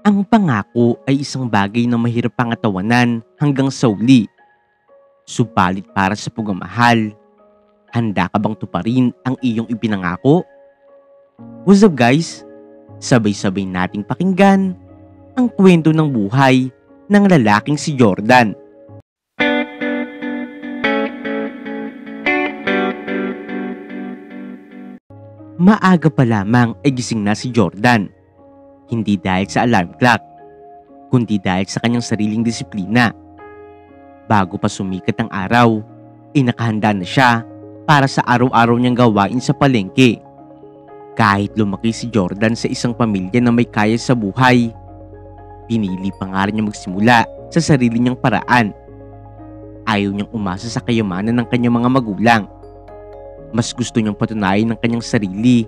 Ang pangako ay isang bagay na mahirap pangatawanan hanggang sa uli. Subalit para sa pagmamahal, handa ka bang tuparin ang iyong ipinangako? What's up guys? Sabay-sabay nating pakinggan ang kwento ng buhay ng lalaking si Jordan. Maaga pa lamang ay gising na si Jordan. Hindi dahil sa alarm clock, kundi dahil sa kanyang sariling disiplina. Bago pa sumikat ang araw, nakahanda na siya para sa araw-araw niyang gawain sa palengke. Kahit lumaki si Jordan sa isang pamilya na may kaya sa buhay, pinili pa nga rin niya magsimula sa sarili niyang paraan. Ayaw niyang umasa sa kayamanan ng kanyang mga magulang. Mas gusto niyang patunayan ng kanyang sarili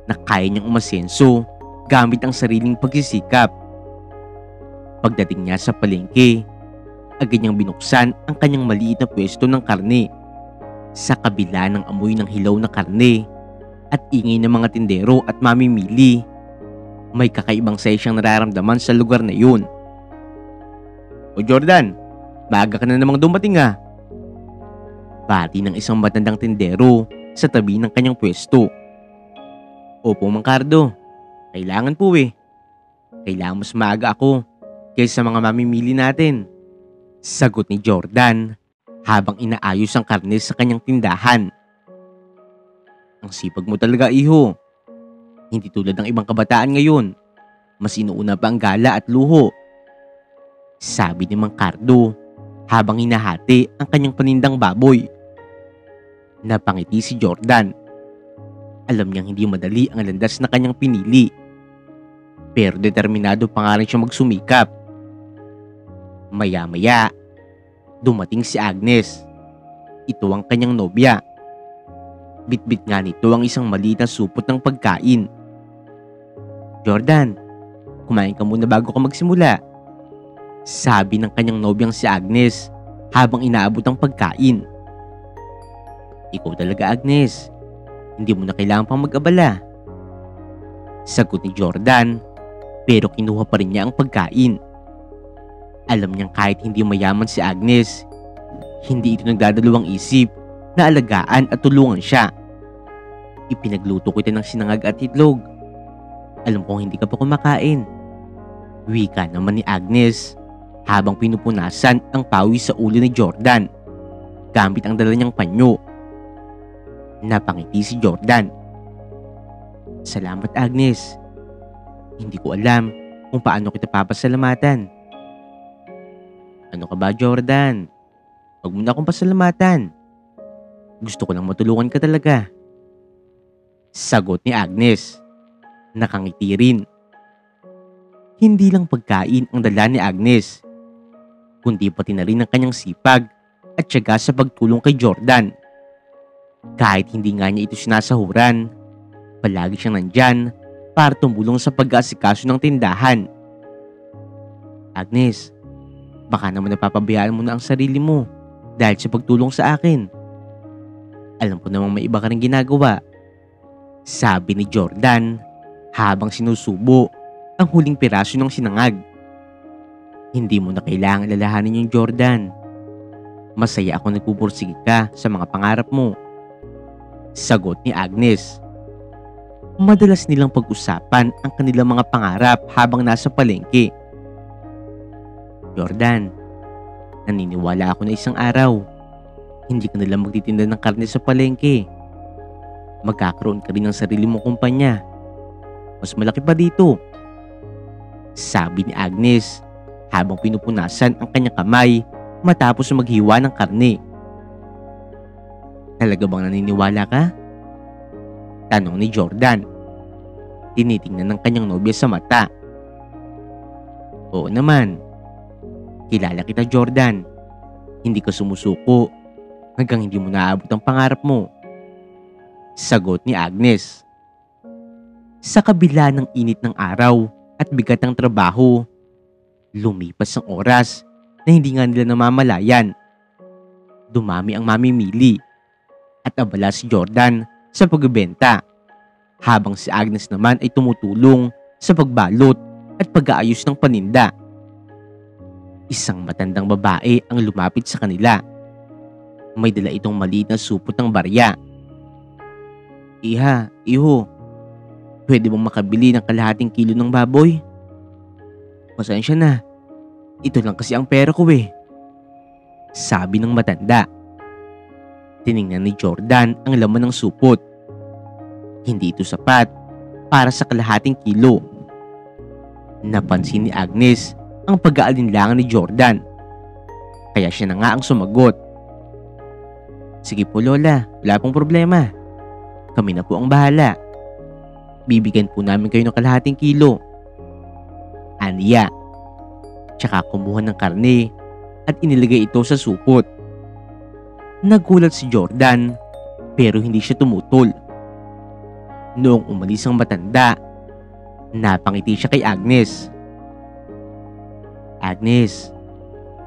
na kaya niyang umasenso gamit ang sariling pagsisikap. Pagdating niya sa palengke, agad niyang binuksan ang kanyang maliit na pwesto ng karne. Sa kabila ng amoy ng hilaw na karne at ingay ng mga tindero at mamimili, may kakaibang saya siyang nararamdaman sa lugar na yun. "O Jordan, maaga ka na namang dumating ah." Bati ng isang matandang tindero sa tabi ng kanyang pwesto. "Opo, Mang Cardo. Kailangan po eh. Kailangan mas maaga ako kaysa mga mamimili natin," sagot ni Jordan habang inaayos ang karne sa kanyang tindahan. "Ang sipag mo talaga, iho. Hindi tulad ng ibang kabataan ngayon. Mas inuuna pa ang gala at luho," sabi ni Mang Cardo habang hinahati ang kanyang panindang baboy. Napangiti si Jordan. Alam niyang hindi madali ang landas na kanyang pinili. Pero determinado pa nga rin siya magsumikap. Maya-maya, dumating si Agnes. Ito ang kanyang nobya. Bitbit nga nito ang isang maliit na supot ng pagkain. "Jordan, kumain ka muna bago ka magsimula," sabi ng kanyang nobyang si Agnes habang inaabot ang pagkain. "Ikaw talaga, Agnes. Hindi mo na kailangan pang mag-abala," sagot ni Jordan, pero kinuha pa rin niya ang pagkain. Alam niyang kahit hindi mayaman si Agnes, hindi ito nagdadalawang isip na alagaan at tulungan siya. "Ipinagluto kita ng sinangag at itlog. Alam kong hindi ka pa kumakain," wika naman ni Agnes habang pinupunasan ang pawis sa ulo ni Jordan gamit ang dala niyang panyo. Napangiti si Jordan. "Salamat, Agnes. Hindi ko alam kung paano kita papasalamatan." "Ano ka ba, Jordan? Huwag mo na akong pasalamatan. Gusto ko lang matulungan ka talaga," sagot ni Agnes. Nakangiti rin. Hindi lang pagkain ang dala ni Agnes, kundi pati na rin ang kanyang sipag at tiyaga sa pagtulong kay Jordan. Kahit hindi nga niya ito sinasahuran, palagi siyang nandyan para tumulong sa pag-aasikaso ng tindahan. "Agnes, baka naman napapabayaan mo na ang sarili mo dahil sa pagtulong sa akin. Alam ko namang may iba ka rin ginagawa," sabi ni Jordan habang sinusubo ang huling piraso ng sinangag. "Hindi mo na kailangan lalahanin yung Jordan. Masaya ako nagpupursige ka sa mga pangarap mo," sagot ni Agnes. Madalas nilang pag-usapan ang kanilang mga pangarap habang nasa palengke. "Jordan, naniniwala ako na isang araw, hindi ka nalang magtitinda ng karne sa palengke. Magkakaroon ka rin ng sarili mong kumpanya. Mas malaki pa dito," sabi ni Agnes habang pinupunasan ang kanyang kamay matapos maghiwa ng karne. "Talaga bang naniniwala ka?" tanong ni Jordan. Tinitingnan ng kanyang nobya sa mata. "Oo naman. Kilala kita, Jordan. Hindi ka sumusuko hanggang hindi mo naabot ang pangarap mo," sagot ni Agnes. Sa kabila ng init ng araw at bigat ng trabaho, lumipas ang oras na hindi nga nila namamalayan. Dumami ang mamimili at abala si Jordan sa pagbebenta, habang si Agnes naman ay tumutulong sa pagbalot at pag-aayos ng paninda. Isang matandang babae ang lumapit sa kanila. May dala itong maliit na supot ng barya. Iha, iho, pwede bang makabili ng kalahating kilo ng baboy? Pasensya na, ito lang kasi ang pera ko eh, sabi ng matanda. Tiningnan ni Jordan ang laman ng supot. Hindi ito sapat para sa kalahating kilo. Napansin ni Agnes ang pag-aalinlangan ni Jordan. Kaya siya na nga ang sumagot. Sige po Lola, wala pong problema. Kami na po ang bahala. Bibigyan po namin kayo ng kalahating kilo. Aniya. Tsaka kumuha ng karne at inilagay ito sa supot. Nagulat si Jordan pero hindi siya tumutol. Noong umalis ang matanda, napangiti siya kay Agnes. Agnes,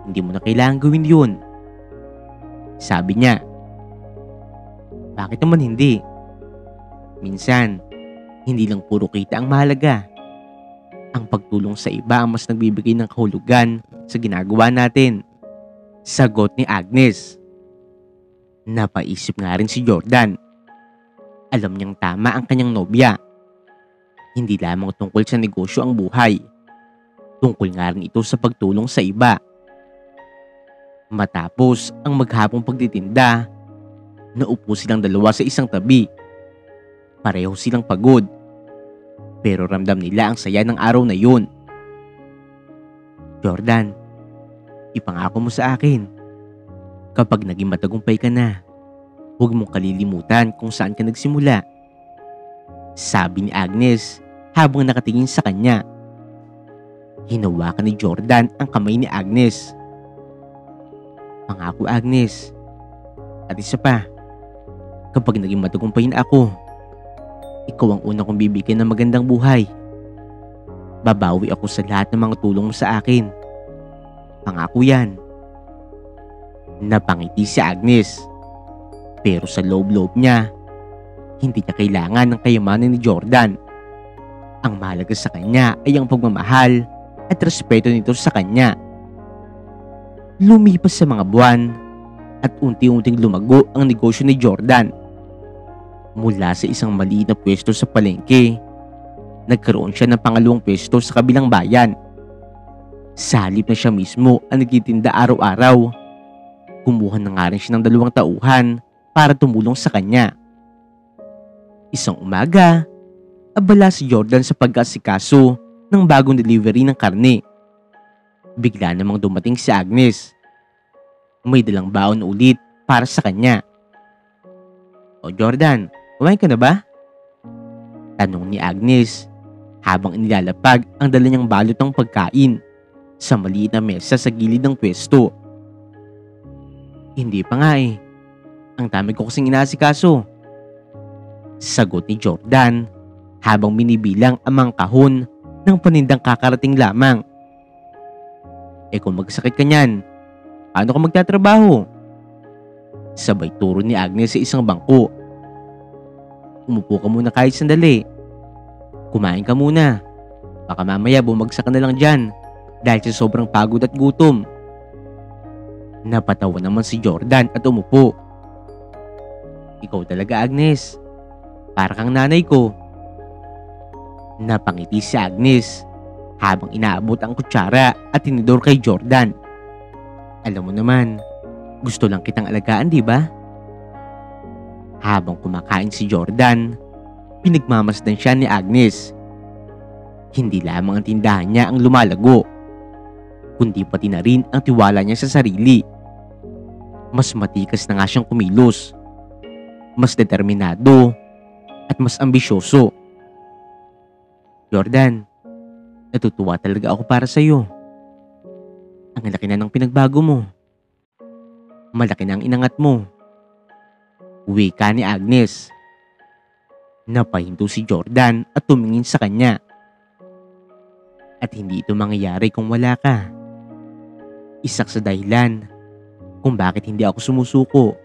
hindi mo na kailangan gawin yun, sabi niya. Bakit naman hindi? Minsan, hindi lang puro kita ang mahalaga. Ang pagtulong sa iba ang mas nagbibigay ng kahulugan sa ginagawa natin, sagot ni Agnes. Napaisip nga rin si Jordan. Alam niyang tama ang kanyang nobya. Hindi lamang tungkol sa negosyo ang buhay. Tungkol nga rin ito sa pagtulong sa iba. Matapos ang maghapong pagtitinda, naupo silang dalawa sa isang tabi. Pareho silang pagod. Pero ramdam nila ang saya ng araw na yun. Jordan, ipangako mo sa akin. Kapag naging matagumpay ka na, huwag mong kalilimutan kung saan ka nagsimula, sabi ni Agnes habang nakatingin sa kanya. Hinawakan ni Jordan ang kamay ni Agnes. Pangako Agnes. At isa pa, kapag naging matagumpay na ako, ikaw ang una kong bibigyan ng magandang buhay. Babawi ako sa lahat ng mga tulong mo sa akin. Pangako yan. Napangiti si Agnes. Pero sa loob-loob niya, hindi niya kailangan ng kayamanan ni Jordan. Ang mahalaga sa kanya ay ang pagmamahal at respeto nito sa kanya. Lumipas sa mga buwan at unti-unting lumago ang negosyo ni Jordan. Mula sa isang maliit na pwesto sa palengke, nagkaroon siya ng pangalawang pwesto sa kabilang bayan. Sa halip na siya mismo ang nagtitinda araw-araw, kumuha na nga rin siya ng 2 tauhan para tumulong sa kanya. Isang umaga, abala si Jordan sa pag-asikaso ng bagong delivery ng karne. Bigla namang dumating si Agnes. May dalang baon ulit para sa kanya. O Jordan, kumain ka na ba? Tanong ni Agnes habang inilalapag ang dala niyang balot ng pagkain sa maliit na mesa sa gilid ng pwesto. Hindi pa nga eh. Ang dami ko kasing inaasikaso, sagot ni Jordan habang binibilang ang mga kahon ng panindang kakarating lamang. Kung magsakit ka niyan, paano ka magtatrabaho? Sabay turo ni Agnes sa isang bangko. Umupo ka muna kahit sandali. Kumain ka muna. Baka mamaya bumagsak ka na lang dyan dahil sa sobrang pagod at gutom. Napatawa naman si Jordan at umupo. Ikaw talaga Agnes. Para kang nanay ko. Napangiti si Agnes habang inaabot ang kutsara at tinidor kay Jordan. Alam mo naman, gusto lang kitang alagaan, di ba? Habang kumakain si Jordan, pinagmamasdan siya ni Agnes. Hindi lamang ang tindahan niya ang lumalago, kundi pati na rin ang tiwala niya sa sarili. Mas matikas na nga siyang kumilos, mas determinado at mas ambisyoso. Jordan, natutuwa talaga ako para sa iyo. Ang laki na ng pinagbago mo. Malaki na ang inangat mo. Wika ni Agnes. Napahinto si Jordan at tumingin sa kanya. At hindi ito mangyayari kung wala ka. Isak sa dahilan kung bakit hindi ako sumusuko.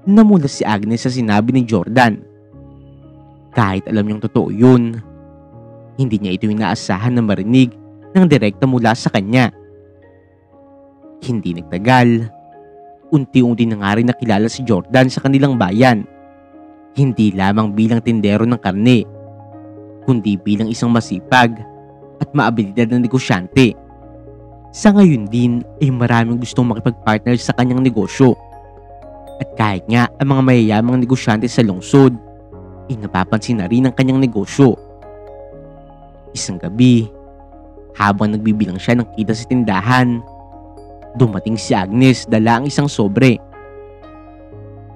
Namula si Agnes sa sinabi ni Jordan. Kahit alam niyang totoo yun, Hindi niya ito inaasahan na marinig ng direkta mula sa kanya. Hindi nagtagal, unti-unti na nga rin nakilala si Jordan sa kanilang bayan. Hindi lamang bilang tindero ng karne, kundi bilang isang masipag at maabilidad na negosyante. Sa ngayon din ay maraming gustong makipag-partner sa kanyang negosyo. At kahit nga ang mga mayayamang negosyante sa lungsod ay napapansin na rin ang kanyang negosyo. Isang gabi, habang nagbibilang siya ng kita sa tindahan, dumating si Agnes dala ang isang sobre.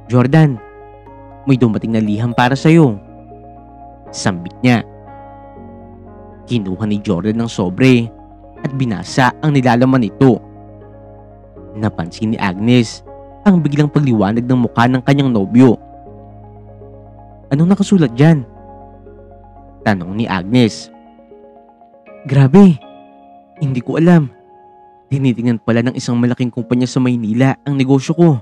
"Jordan, may dumating na liham para sa'yo," sambit niya. Kinuha ni Jordan ang sobre at binasa ang nilalaman nito. Napansin ni Agnes ang biglang pagliwanag ng mukha ng kanyang nobyo. "Anong nakasulat dyan?" tanong ni Agnes. "Grabe, hindi ko alam. Tinitingnan pala ng isang malaking kumpanya sa Maynila ang negosyo ko.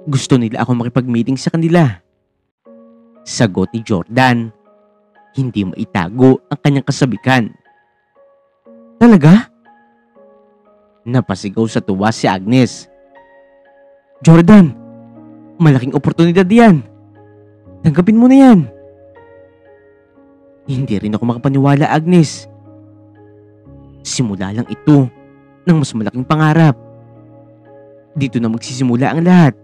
Gusto nila ako makipag-meeting sa kanila." Sagot ni Jordan. Hindi maitago ang kanyang kasabikan. "Talaga?" Napasigaw sa tuwa si Agnes. "Jordan, malaking oportunidad yan. Tanggapin mo na yan." Hindi rin ako makapaniwala, Agnes. Simula lang ito ng mas malaking pangarap. Dito na magsisimula ang lahat.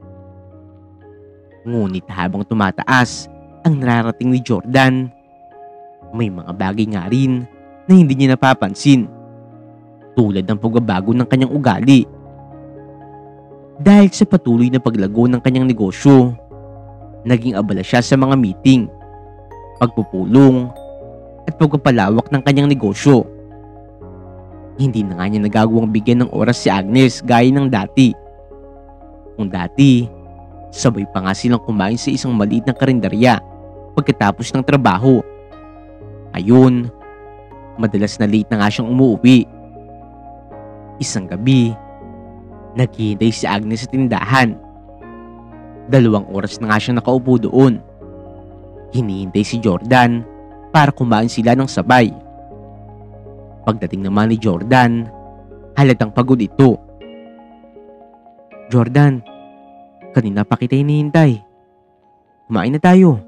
Ngunit habang tumataas ang nararating ni Jordan, may mga bagay nga rin na hindi niya napapansin, tulad ng pagbabago ng kanyang ugali. Dahil sa patuloy na paglago ng kanyang negosyo, naging abala siya sa mga meeting, pagpupulong, at pagpapalawak ng kanyang negosyo. Hindi na nga niya nagagawang bigyan ng oras si Agnes gaya ng dati. Kung dati, sabay pa nga silang kumain sa isang maliit na karinderya pagkatapos ng trabaho. Ayun, madalas na late na nga siyang umuwi. Isang gabi, naghihintay si Agnes sa tindahan. 2 oras na nga siyang nakaupo doon. Hinihintay si Jordan para kumain sila ng sabay. Pagdating naman ni Jordan, halatang pagod ito. "Jordan, kanina pa kita hinihintay. Kumain na tayo,"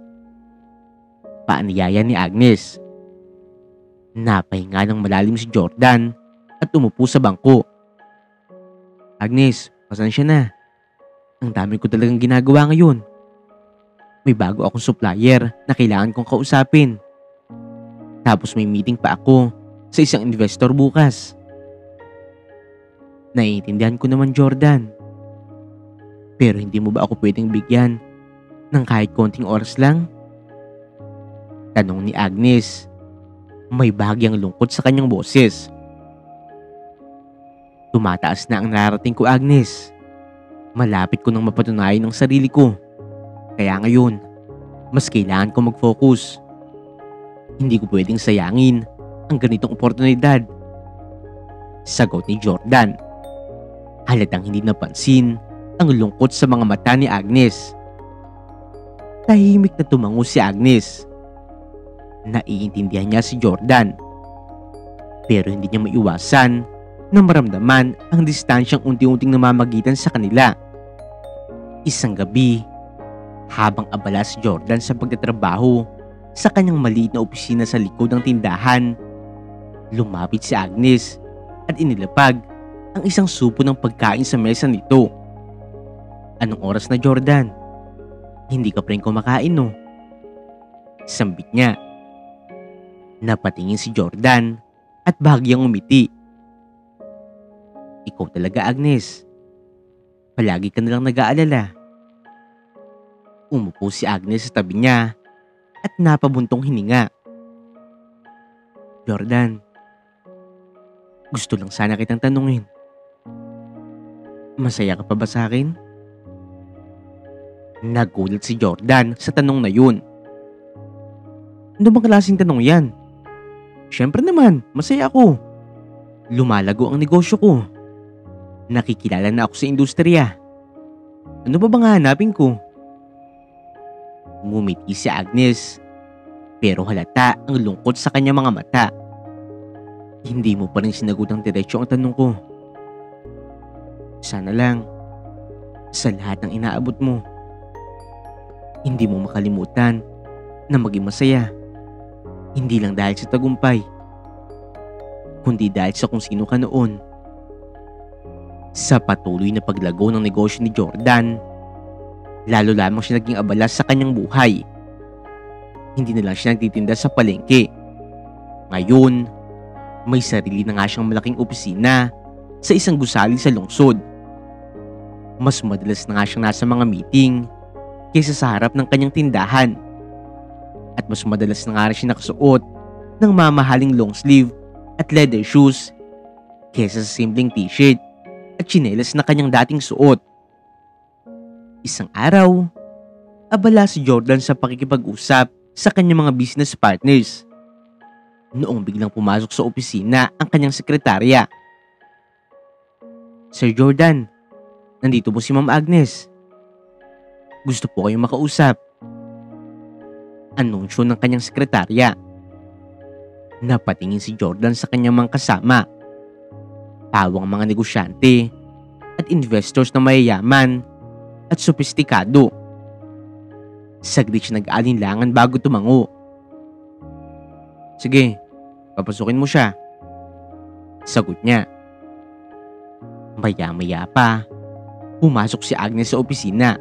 paanyaya ni Agnes. Napahinga ng malalim si Jordan at umupo sa bangko. "Agnes, pasensya na. Ang dami ko talagang ginagawa ngayon. May bago akong supplier na kailangan kong kausapin. Tapos may meeting pa ako sa isang investor bukas." "Naiintindihan ko naman, Jordan. Pero hindi mo ba ako pwedeng bigyan ng kahit konting oras lang?" tanong ni Agnes. May bahagyang lungkot sa kanyang boses. "Tumataas na ang nararating ko, Agnes. Malapit ko nang mapatunayan ng sarili ko. Kaya ngayon, mas kailangan ko mag-focus. Hindi ko pwedeng sayangin ang ganitong oportunidad." Sagot ni Jordan. Halatang hindi napansin ang lungkot sa mga mata ni Agnes. Tahimik na tumango si Agnes. Naiintindihan niya si Jordan, pero hindi niya maiwasan na maramdaman ang distansyang unti-unting namamagitan sa kanila. Isang gabi, habang abala si Jordan sa pagtatrabaho sa kanyang maliit na opisina sa likod ng tindahan, lumapit si Agnes at inilapag ang isang supo ng pagkain sa mesa nito. "Anong oras na, Jordan? Hindi ka pa rin kumakain, no?" sambit niya. Napatingin si Jordan at bahagyang umiti. "Ikaw talaga, Agnes. Palagi ka nalang nag-aalala." Umupo si Agnes sa tabi niya at napabuntong hininga. "Jordan, gusto lang sana kitang tanungin. Masaya ka pa ba sa akin?" Nagulat si Jordan sa tanong na yun. "Ano bang klaseng tanong yan? Siyempre naman, masaya ako. Lumalago ang negosyo ko. Nakikilala na ako sa industriya. Ano ba bang hahanapin ko?" Ngumiti si Agnes. Pero halata ang lungkot sa kanyang mga mata. Hindi mo pa rin sinagot ng diretsyo ang tanong ko. Sana lang, sa lahat ng inaabot mo, hindi mo makalimutan na maging masaya. Hindi lang dahil sa tagumpay, kundi dahil sa kung sino ka noon. Sa patuloy na paglago ng negosyo ni Jordan, lalo lamang siya naging abala sa kanyang buhay. Hindi na lang siya nagtitinda sa palengke. Ngayon, may sarili na nga siyang malaking opisina sa isang gusali sa lungsod. Mas madalas na nga siyang nasa mga meeting kaysa sa harap ng kanyang tindahan. At mas madalas na nga rin siya nakasuot ng mamahaling long sleeve at leather shoes kaysa sa simpleng t-shirt at tsinelas na kanyang dating suot. Isang araw, abala si Jordan sa pakikipag-usap sa kanyang mga business partners. Noong biglang pumasok sa opisina ang kanyang sekretarya. Sir Jordan, nandito po si Ma'am Agnes. Gusto po kayong makausap. Anunsyo ng kanyang sekretarya. Napatingin si Jordan sa kanyang mga kasama. Pawang mga negosyante at investors na mayayaman at sopistikado. Saglit siya nag-alinlangan bago tumango. Sige, papasukin mo siya. Sagot niya. Maya-maya pa, pumasok si Agnes sa opisina.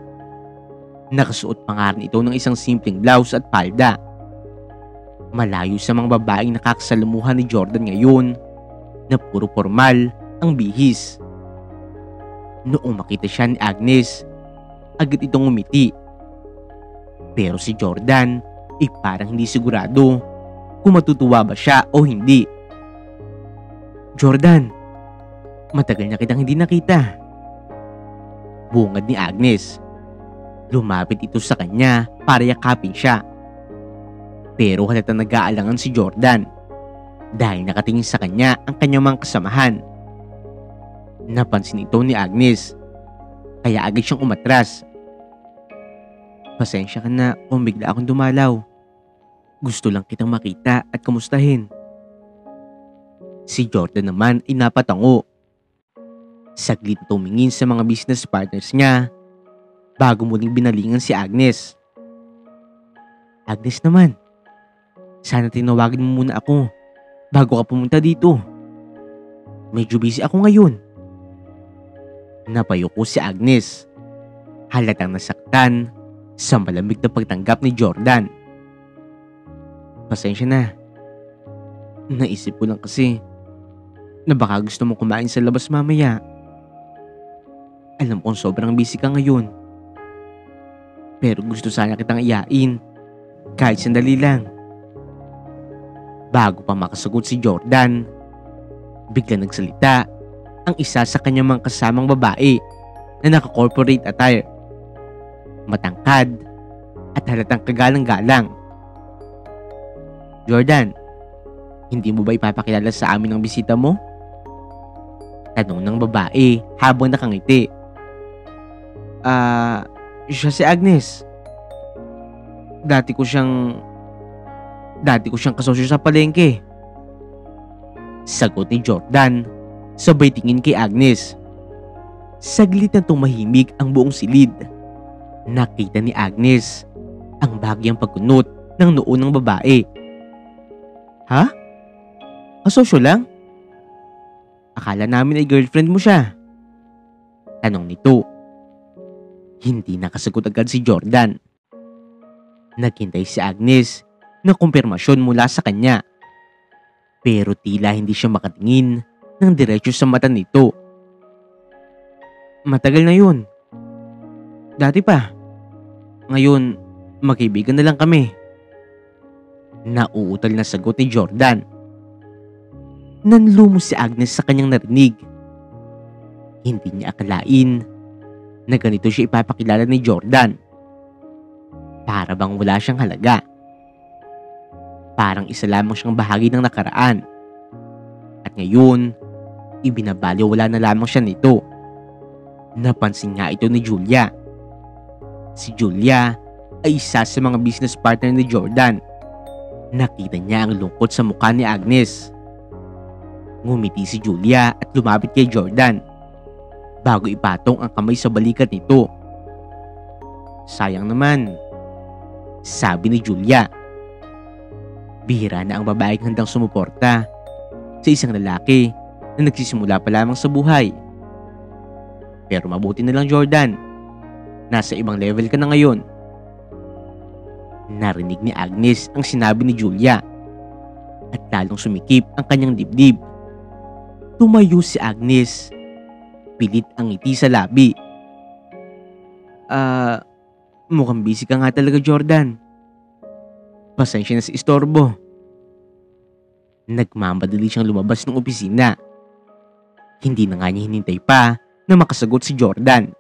Nakasuot pa nga rin ito ng isang simpleng blouse at palda. Malayo sa mga babaeng nakakasalamuhan ni Jordan ngayon na puro formal ang bihis. Noong makita siya ni Agnes, agad itong umiti. Pero si Jordan ay parang hindi sigurado kung matutuwa ba siya o hindi. Jordan, matagal na kitang hindi nakita. Bungad ni Agnes. Lumapit ito sa kanya para yakapin siya. Pero halatang nag-aalangan si Jordan dahil nakatingin sa kanya ang kanyang mga kasamahan. Napansin ito ni Agnes kaya agad siyang umatras. Pasensya ka na kung bigla akong dumalaw. Gusto lang kitang makita at kamustahin. Si Jordan naman ay napatango. Saglit tumingin sa mga business partners niya bago muling binalingan si Agnes. Agnes naman, sana tinawagan mo muna ako bago ka pumunta dito. Medyo busy ako ngayon. Napayuko si Agnes. Halatang nasaktan sa malamig na pagtanggap ni Jordan. Pasensya na. Naisip ko lang kasi na baka gusto mo kumain sa labas mamaya. Alam kong sobrang busy ka ngayon. Pero gusto sana kitang iyain kahit sandali lang. Bago pa makasagot si Jordan, bigla nagsalita ang isa sa kanyang mga kasamang babae na naka-corporate attire. Matangkad at halatang kagalang-galang. Jordan, hindi mo ba ipapakilala sa amin ang bisita mo? Tanong ng babae habang nakangiti. Siya si Agnes. Dati ko siyang kasosyo sa palengke. Sagot ni Jordan, sabay tingin kay Agnes. Saglit na tumahimik ang buong silid. Nakita ni Agnes ang bahagyang pagkunot ng noo ng babae. Ha? Kasosyo lang? Akala namin ay girlfriend mo siya. Tanong nito. Hindi nakasagot agad si Jordan. Naghintay si Agnes ng kumpirmasyon mula sa kanya. Pero tila hindi siya makatingin ng diretso sa mata nito. Matagal na yun. Dati pa. Ngayon, magkaibigan na lang kami. Nauutal na sagot ni Jordan. Nanlumo si Agnes sa kanyang narinig. Hindi niya akalain na ganito siya ipapakilala ni Jordan. Para bang wala siyang halaga. Parang isa lamang siyang bahagi ng nakaraan. At ngayon, ibinabaliwala na lamang siya nito. Napansin nga ito ni Julia. Si Julia ay isa sa mga business partner ni Jordan. Nakita niya ang lungkot sa mukha ni Agnes. Ngumiti si Julia at lumapit kay Jordan bago ipatong ang kamay sa balikat nito. "Sayang naman," sabi ni Julia. Bihira na ang babaeng handang sumuporta sa isang lalaki na nagsisimula pa lamang sa buhay. Pero mabuti na lang, Jordan. Nasa ibang level ka na ngayon. Narinig ni Agnes ang sinabi ni Julia at lalong sumikip ang kanyang dibdib. Tumayo si Agnes. Pilit ang ngiti sa labi. Mukhang busy ka nga talaga, Jordan. Pasensya na sa istorbo." Nagmamadali siyang lumabas ng opisina. Hindi na nga niya hinintay pa na makasagot si Jordan.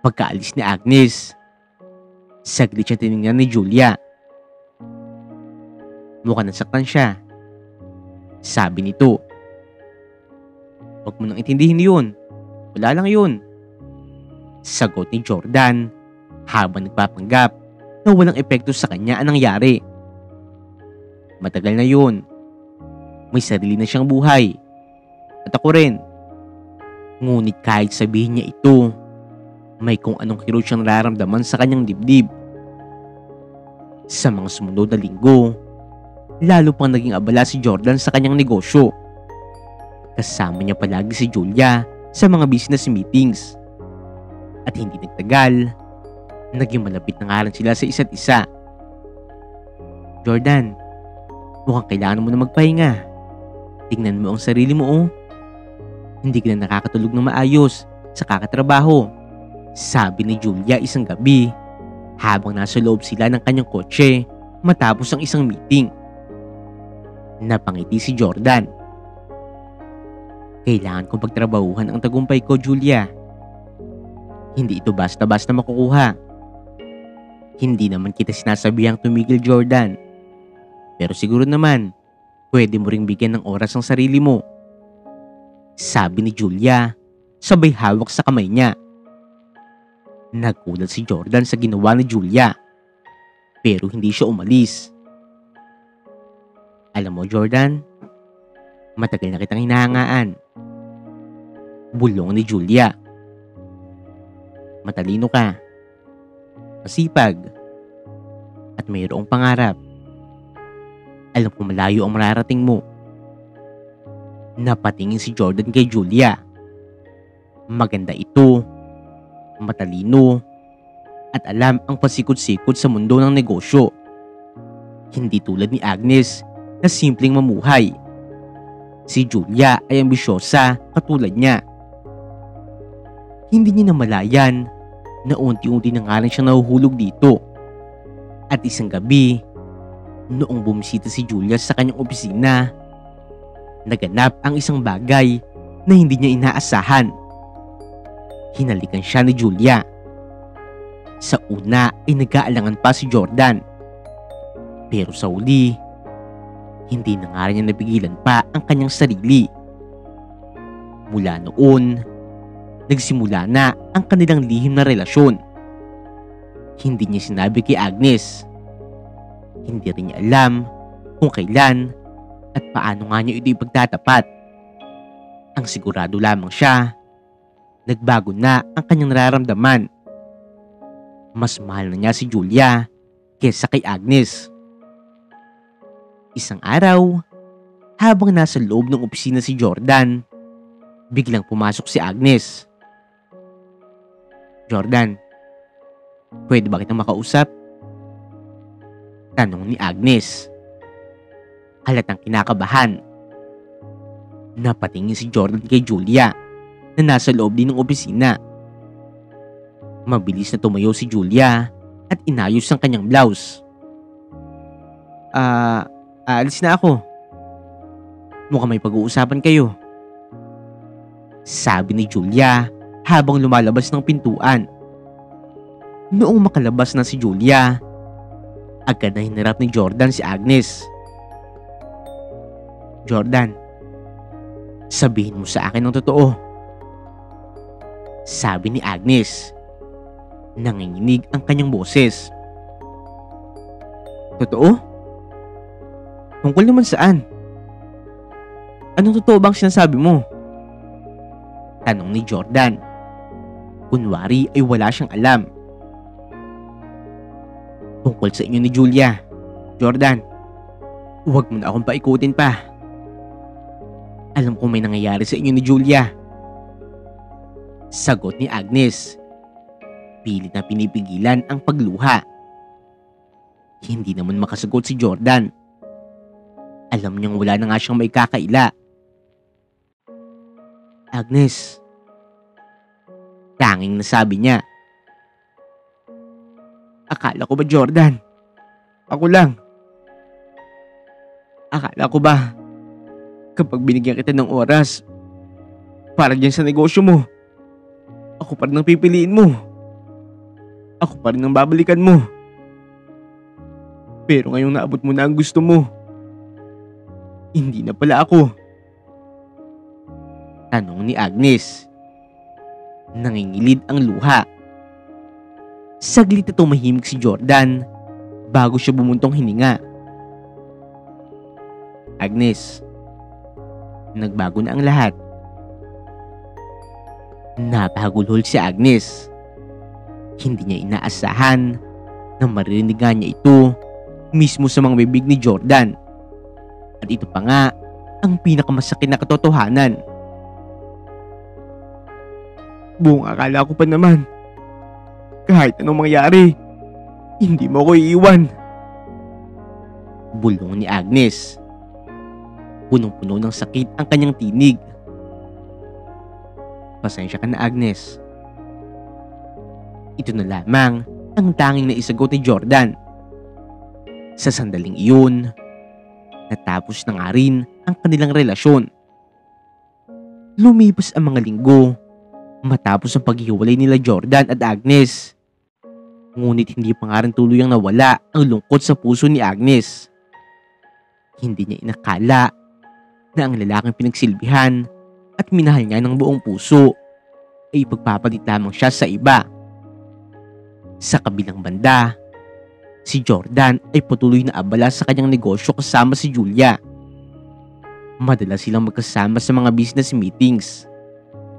Pagkaalis ni Agnes, saglit siya tinignan ni Julia. "Mukhang nasaktan siya," sabi nito. "Huwag mo nang intindihin yun. Wala lang yun," sagot ni Jordan habang nagpapanggap na walang epekto sa kanya ang nangyari. "Matagal na yun. May sarili na siyang buhay. At ako rin." Ngunit kahit sabihin niya ito, may kung anong kirot siyang nararamdaman sa kanyang dibdib. Sa mga sumunod na linggo, lalo pang naging abala si Jordan sa kanyang negosyo. Kasama niya palagi si Julia sa mga business meetings. At hindi nagtagal, naging malapit na nga rin sila sa isa't isa. "Jordan, mukhang kailangan mo na magpahinga. Tingnan mo ang sarili mo, oh. Hindi ka na nakakatulog ng maayos sa kakatrabaho," sabi ni Julia isang gabi habang nasa loob sila ng kanyang kotse matapos ang isang meeting. Napangiti si Jordan. "Kailangan kong pagtrabahuhan ang tagumpay ko, Julia. Hindi ito basta-basta makukuha. Hindi naman kita sinasabihang tumigil, Jordan. Pero siguro naman, pwede mo ring bigyan ng oras ang sarili mo," sabi ni Julia, sabay hawak sa kamay niya. Nagulat si Jordan sa ginawa ni Julia, pero hindi siya umalis. "Alam mo, Jordan, matagal na kitang hinahangaan," bulong ni Julia. "Matalino ka, masipag, at mayroong pangarap. Alam ko malayo ang mararating mo." Napatingin si Jordan kay Julia. Maganda ito, matalino, at alam ang pasikot-sikot sa mundo ng negosyo. Hindi tulad ni Agnes na simpleng mamuhay. Si Julia ay ambisyosa katulad niya. Hindi niya namalayan na unti-unti na nga rin siyang nahuhulog dito. At isang gabi, noong bumisita si Julia sa kanyang opisina, naganap ang isang bagay na hindi niya inaasahan. Hinalikan siya ni Julia. Sa una ay nag-aalangan pa si Jordan. Pero sa huli, hindi na nga rin niya napigilan pa ang kanyang sarili. Mula noon, nagsimula na ang kanilang lihim na relasyon. Hindi niya sinabi kay Agnes. Hindi rin niya alam kung kailan at paano nga niya ito ipagtatapat. Ang sigurado lamang siya, nagbago na ang kanyang nararamdaman. Mas mahal na niya si Julia kesa kay Agnes. Isang araw, habang nasa loob ng opisina si Jordan, biglang pumasok si Agnes. "Jordan, pwede ba kitang makausap?" tanong ni Agnes. Halatang kinakabahan. Napatingin si Jordan kay Julia na nasa loob din ng opisina. Mabilis na tumayo si Julia at inayos ang kanyang blouse. Aalis na ako. Mukhang may pag-uusapan kayo," sabi ni Julia habang lumalabas ng pintuan. Noong makalabas na si Julia, agad na hinarap ni Jordan si Agnes. "Jordan, sabihin mo sa akin ang totoo," sabi ni Agnes. Nanginginig ang kanyang boses. "Totoo? Tungkol naman saan? Anong totoo bang sinasabi mo? Tanong ni Jordan. Kunwari ay wala siyang alam. Tungkol sa inyo ni Julia. Jordan, huwag mo na akong paikutin pa. Alam ko may nangyayari sa inyo ni Julia. Sagot ni Agnes. Pilit na pinipigilan ang pagluha. Hindi naman makasagot si Jordan. Alam niyang wala na nga siyang may kakaila. Agnes. Tanging nasabi niya. Akala ko ba, Jordan? Ako lang. Akala ko ba kapag binigyan kita ng oras para dyan sa negosyo mo, ako pa rin ang pipiliin mo. Ako pa rin ang babalikan mo. Pero ngayong naabot mo na ang gusto mo, hindi na pala ako. Tanong ni Agnes. Nangingilid ang luha. Saglit na tumahimik si Jordan bago siya bumuntong hininga. Agnes, nagbago na ang lahat. Napahagulhol si Agnes. Hindi niya inaasahan na maririnig niya ito mismo sa mga bibig ni Jordan. At ito pa nga ang pinakamasakit na katotohanan. Buong akala ko pa naman, kahit anong mangyari, hindi mo ko iiwan. Bulong ni Agnes. Punong-puno ng sakit ang kanyang tinig. Pasensya ka na, Agnes. Ito na lamang ang tanging naisagot ni Jordan. Sa sandaling iyon, natapos na nga rin ang kanilang relasyon. Lumipas ang mga linggo matapos ang paghiwalay nila Jordan at Agnes. Ngunit hindi pa nga rin tuluyang nawala ang lungkot sa puso ni Agnes. Hindi niya inakala na ang lalaking pinagsilbihan at minahal niya ng buong puso ay pagpapalit lamang siya sa iba. Sa kabilang banda, si Jordan ay patuloy na abala sa kanyang negosyo kasama si Julia. Madalas silang magkasama sa mga business meetings,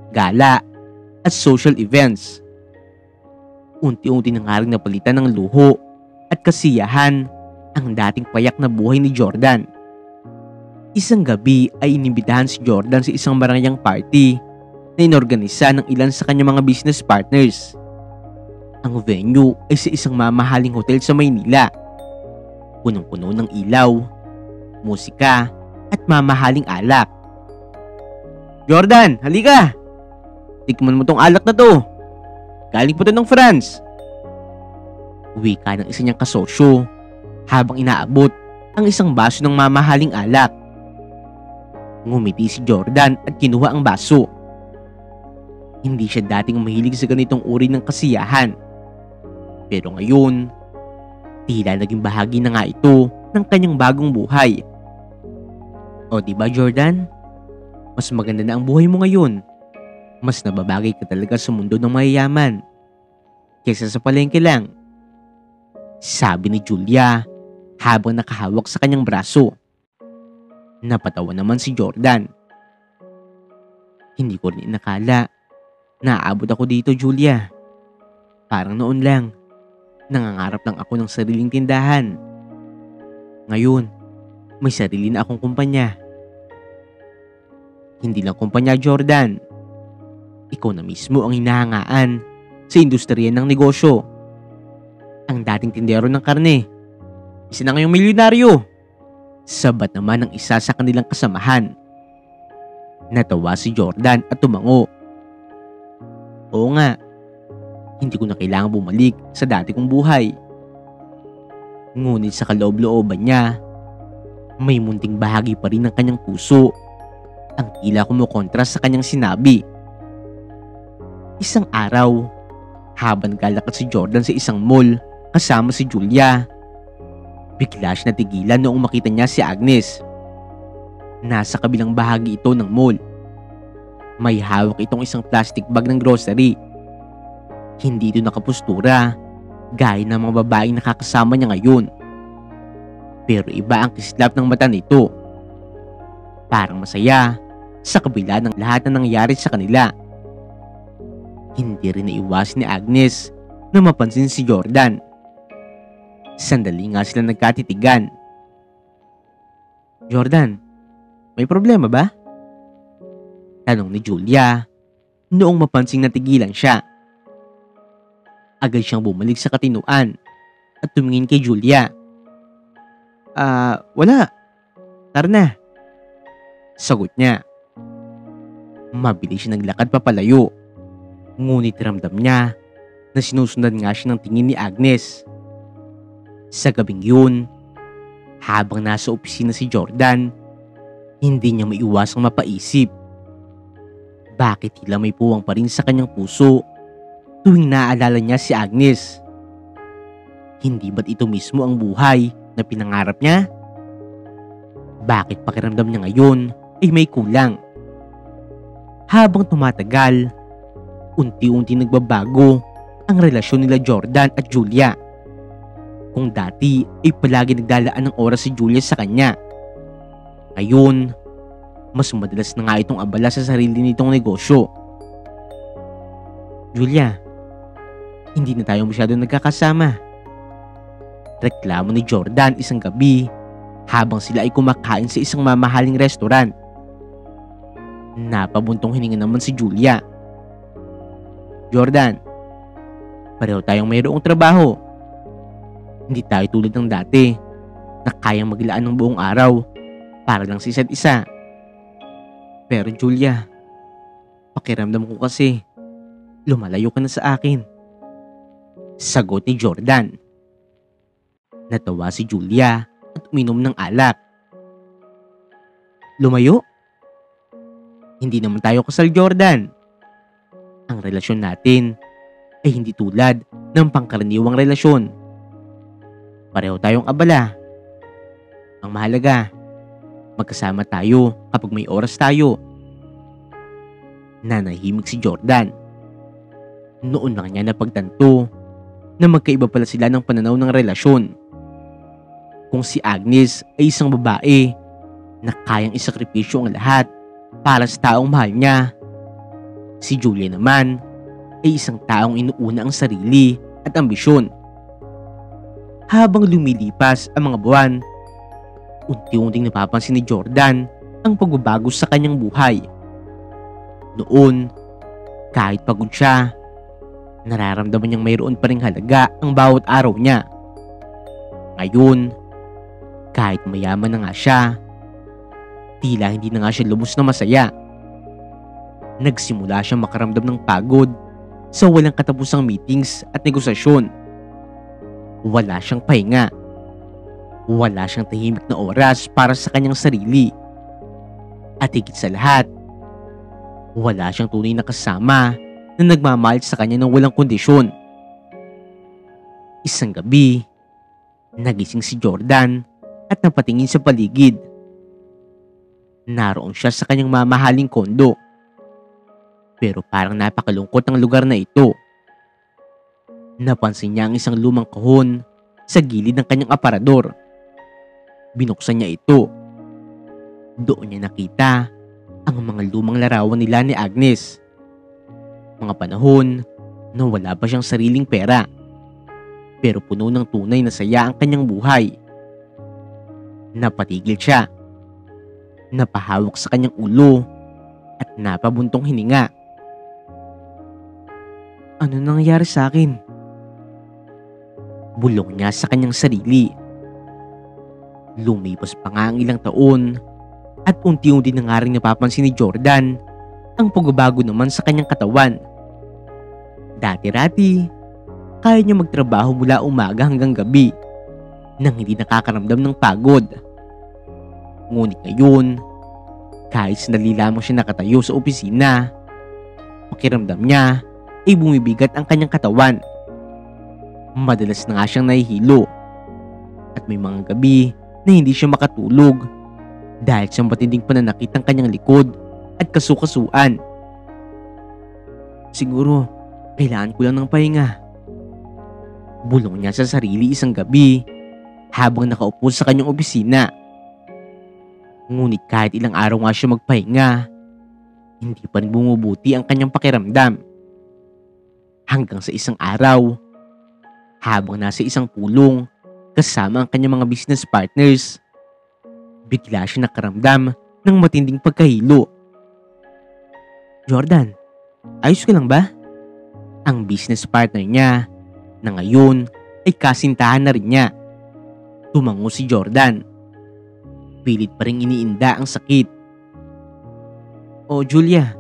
gala at social events. Unti-unti na nga rin napalitan ng luho at kasiyahan ang dating payak na buhay ni Jordan. Isang gabi ay inimbitahan si Jordan sa isang barangayang party na inorganisa ng ilan sa kanyang mga business partners. Ang venue ay sa isang mamahaling hotel sa Maynila. Punong-puno ng ilaw, musika at mamahaling alak. Jordan, halika! Tikman mo tong alak na to. Galing po to ng France. Wika ng isa niyang kasosyo habang inaabot ang isang baso ng mamahaling alak. Ngumiti si Jordan at kinuha ang baso. Hindi siya dating mahilig sa ganitong uri ng kasiyahan. Pero ngayon, tila naging bahagi na nga ito ng kanyang bagong buhay. O diba, Jordan? Mas maganda na ang buhay mo ngayon. Mas nababagay ka talaga sa mundo ng mayayaman kaysa sa palengke lang. Sabi ni Julia habang nakahawak sa kanyang braso. Napatawa naman si Jordan. Hindi ko rin inakala na aabot ako dito, Julia. Parang noon lang, nangangarap lang ako ng sariling tindahan. Ngayon, may sarili na akong kumpanya. Hindi lang kumpanya, Jordan. Ikaw na mismo ang hinahangaan sa industriya ng negosyo. Ang dating tindero ng karne, isa na ngayong milyonaryo. Sabat naman ng isa sa kanilang kasamahan. Natawa si Jordan at tumango. Oo nga, hindi ko na kailangang bumalik sa dati kong buhay. Ngunit sa kaloob-looban niya, may munting bahagi pa rin ng kanyang puso ang tila kumukontra sa kanyang sinabi. Isang araw, habang galakad si Jordan sa isang mall kasama si Julia, bigla siya natigilan noong makita niya si Agnes. Nasa kabilang bahagi ito ng mall. May hawak itong isang plastic bag ng grocery. Hindi ito nakapustura, gaya ng mga babaeng nakakasama niya ngayon. Pero iba ang kislap ng mata nito. Parang masaya sa kabila ng lahat na nangyari sa kanila. Hindi rin naiwasan ni Agnes na mapansin si Jordan. Sandali nga sila nagkatitigan. "Jordan, may problema ba?" tanong ni Julia noong mapansing natigilan siya. Agad siyang bumalik sa katinuan at tumingin kay Julia. Wala. Tara na." Sagot niya. Mabilis siya naglakad papalayo. Ngunit ramdam niya na sinusundan nga siya ng tingin ni Agnes. Sa gabing yun, habang nasa opisina si Jordan, hindi niya maiwasang mapaisip. Bakit tila may puwang pa rin sa kanyang puso tuwing naaalala niya si Agnes? Hindi ba't ito mismo ang buhay na pinangarap niya? Bakit pakiramdam niya ngayon ay may kulang? Habang tumatagal, unti-unti nagbabago ang relasyon nila Jordan at Julia. Kung dati ay palagi nagdalaan ng oras si Julia sa kanya, ngayon, mas madalas na nga itong abala sa sarili nitong negosyo. "Julia, hindi na tayo masyado nagkakasama." Reklamo ni Jordan isang gabi habang sila ay kumakain sa isang mamahaling restaurant. Napabuntong hininga naman si Julia. "Jordan, pareho tayong mayroong trabaho. Hindi tayo tulad ng dati na kayang maglaan ng buong araw para lang sa isa't isa. Pero Julia, pakiramdam ko kasi lumalayo ka na sa akin." Sagot ni Jordan. Natawa si Julia at uminom ng alak. "Lumayo? Hindi naman tayo kasal, Jordan. Ang relasyon natin ay hindi tulad ng pangkaraniwang relasyon. Pareho tayong abala. Ang mahalaga, magkasama tayo kapag may oras tayo." Nanahimik si Jordan. Noon lang niya napagtanto na magkaiba pala sila ng pananaw ng relasyon. Kung si Agnes ay isang babae na kayang isakripisyo ang lahat para sa taong mahal niya, si Julia naman ay isang taong inuuna ang sarili at ambisyon. Habang lumilipas ang mga buwan, unti-unting napapansin ni Jordan ang pagbabago sa kanyang buhay. Noon, kahit pagod siya, nararamdaman niyang mayroon pa ring halaga ang bawat araw niya. Ngayon, kahit mayaman na nga siya, tila hindi na nga siya lubos na masaya. Nagsimula siyang makaramdam ng pagod sa walang katapusang meetings at negosasyon. Wala siyang pahinga. Wala siyang tahimik na oras para sa kanyang sarili. At higit sa lahat, wala siyang tunay na kasama na nagmamahal sa kanya ng walang kondisyon. Isang gabi, nagising si Jordan at napatingin sa paligid. Naroon siya sa kanyang mamahaling kondo. Pero parang napakalungkot ang lugar na ito. Napansin niya ang isang lumang kahon sa gilid ng kanyang aparador. Binuksan niya ito. Doon niya nakita ang mga lumang larawan nila ni Agnes. Mga panahon na wala pa siyang sariling pera, pero puno ng tunay na saya ang kanyang buhay. Napatigil siya. Napahawak sa kanyang ulo at napabuntong hininga. Ano nangyari sa akin? Bulong niya sa kanyang sarili. Lumipas pa nga ang ilang taon at unti-unti na nga rin napapansin ni Jordan ang pagbabago naman sa kanyang katawan. Dati-rati, kaya niya magtrabaho mula umaga hanggang gabi nang hindi nakakaramdam ng pagod. Ngunit ngayon, kahit sandali lamang siya nakatayo sa opisina, pakiramdam niya ay bumibigat ang kanyang katawan. Madalas na nga siyang nahihilo at may mga gabi na hindi siya makatulog dahil sa matinding pananakit ng kanyang likod at kasukasuan. Siguro, kailangan ko lang ng pahinga. Bulong niya sa sarili isang gabi habang nakaupo sa kanyang opisina. Ngunit kahit ilang araw nga siya magpahinga, hindi pa rin bumubuti ang kanyang pakiramdam. Hanggang sa isang araw, habang nasa isang pulong kasama ang kanyang mga business partners, bigla siya nakaramdam ng matinding pagkahilo. "Jordan, ayos ka lang ba?" Ang business partner niya na ngayon ay kasintahan na rin niya. Tumango si Jordan. Pilit pa rin iniinda ang sakit. "Oh Julia,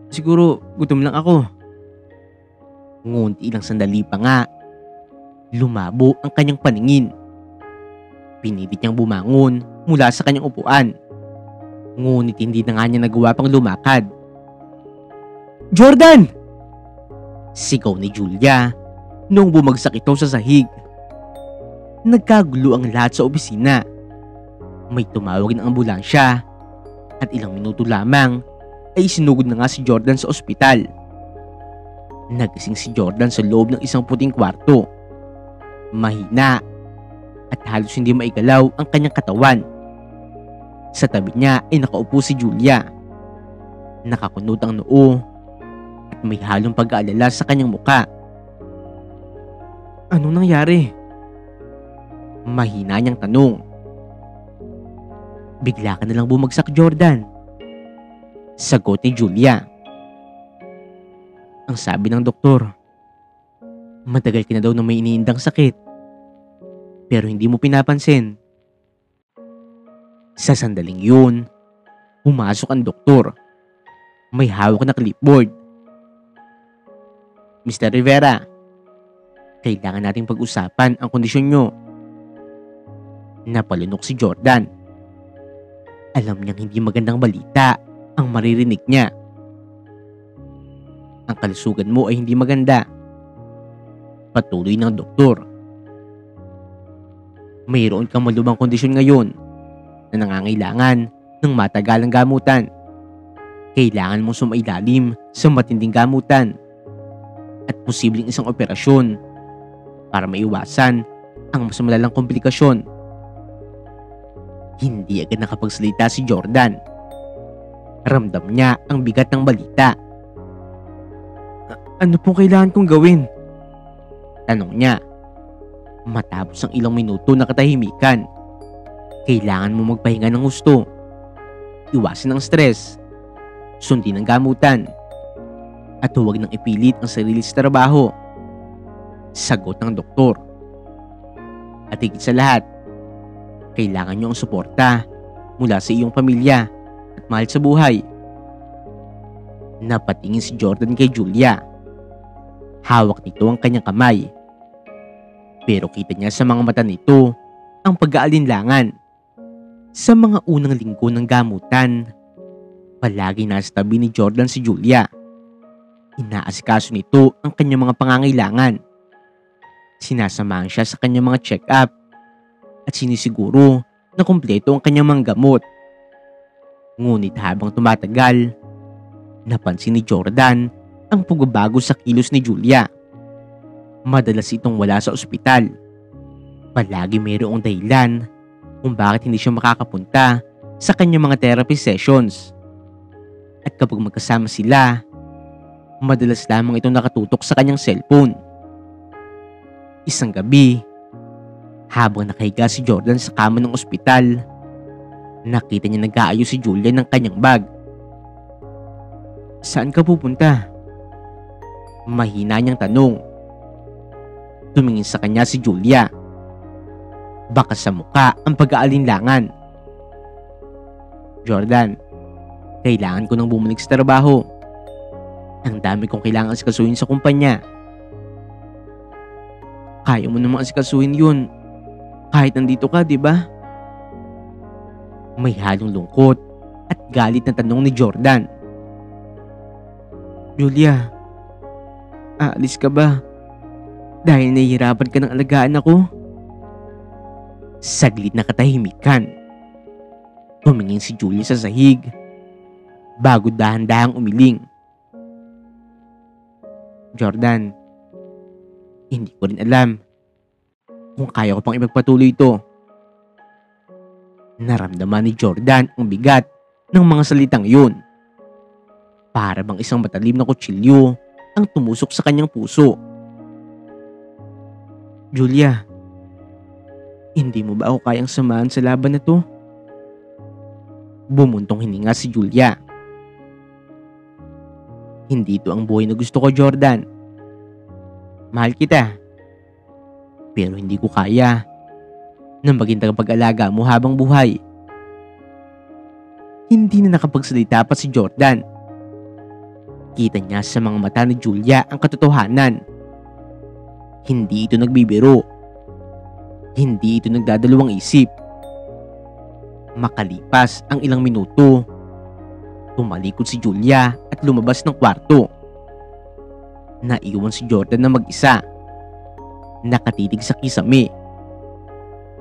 siguro gutom lang ako." Ngunit ilang sandali pa nga, lumabo ang kanyang paningin. Pinilit niyang bumangon mula sa kanyang upuan. Ngunit hindi na nga niya nagawa pang lumakad. "Jordan!" Sigaw ni Julia noong bumagsak ito sa sahig. Nagkagulo ang lahat sa opisina. May tumawag ng ambulansya at ilang minuto lamang ay sinugod na nga si Jordan sa ospital. Nagising si Jordan sa loob ng isang puting kwarto. Mahina at halos hindi maigalaw ang kanyang katawan. Sa tabi niya ay nakaupo si Julia. Nakakunot ang noo at may halong pag-aalala sa kanyang muka. "Anong nangyari?" Mahina niyang tanong. "Bigla ka nalang bumagsak, Jordan," sagot ni Julia. "Ang sabi ng doktor, matagal ka na daw na may iniindang sakit, pero hindi mo pinapansin." Sa sandaling yun, pumasok ang doktor. May hawak na clipboard. "Mr. Rivera, kailangan nating pag-usapan ang kondisyon nyo." Napalunok si Jordan. Alam niyang hindi magandang balita ang maririnig niya. "Ang kalusugan mo ay hindi maganda," patuloy ng doktor. "Mayroon kang malubhang kondisyon ngayon na nangangailangan ng matagalang gamutan. Kailangan mong sumailalim sa matinding gamutan at posibleng isang operasyon para maiwasan ang mas malalang komplikasyon." Hindi agad nakapagsalita si Jordan. Ramdam niya ang bigat ng balita. "Ano pong kailangan kong gawin?" tanong niya. Matapos ang ilang minuto na katahimikan, "Kailangan mo magpahinga ng gusto. Iwasan ang stress. Sundin ang gamutan. At huwag nang ipilit ang sarili sa trabaho," sagot ng doktor. "At higit sa lahat, kailangan niyo ang suporta mula sa iyong pamilya at mahal sa buhay." Napatingin si Jordan kay Julia. Hawak nito ang kanyang kamay. Pero kita niya sa mga mata nito ang pag-aalinlangan. Sa mga unang linggo ng gamutan, palagi nasa tabi ni Jordan si Julia. Inaasikaso nito ang kanyang mga pangangailangan. Sinasamahan siya sa kanyang mga check-up at sinisiguro na kumpleto ang kanyang mga gamot. Ngunit habang tumatagal, napansin ni Jordan ang pagbabago sa kilos ni Julia. Madalas itong wala sa ospital. Palagi mayroong dahilan kung bakit hindi siya makakapunta sa kanyang mga therapy sessions. At kapag magkasama sila, madalas lamang itong nakatutok sa kanyang cellphone. Isang gabi, habang nakahiga si Jordan sa kama ng ospital, nakita niya nag-aayos si Julia ng kanyang bag. "Saan ka pupunta?" Mahina niyang tanong. Tumingin sa kanya si Julia. Baka sa muka ang pag-aalinlangan. "Jordan, kailangan ko nang bumalik sa trabaho. Ang dami kong kailangan asikasuhin sa kumpanya." "Kaya mo namang asikasuhin yun kahit nandito ka, di ba?" May halong lungkot at galit na tanong ni Jordan. "Julia, aalis ka ba dahil nahihirapan ka ng alagaan ako?" Saglit na katahimikan. Tumingin si Julia sa sahig bago dahan-dahang umiling. "Jordan, hindi ko rin alam. kung kaya ko pang ipagpatuloy ito. Naramdaman ni Jordan ang bigat ng mga salitang yun. Para bang isang matalim na kutsilyo ang tumusok sa kanyang puso. Julia, hindi mo ba ako kayang samahan sa laban na to? Bumuntong hininga si Julia. Hindi ito ang buhay na gusto ko, Jordan. Mahal kita. Pero hindi ko kaya na maging tagapag-alaga mo habang buhay. Hindi na nakapagsalita pa si Jordan. Kita niya sa mga mata ni Julia ang katotohanan. Hindi ito nagbibiro. Hindi ito nagdadalawang isip. Makalipas ang ilang minuto, tumalikod si Julia at lumabas ng kwarto. Naiwan si Jordan na mag-isa. Nakatitig sa kisame.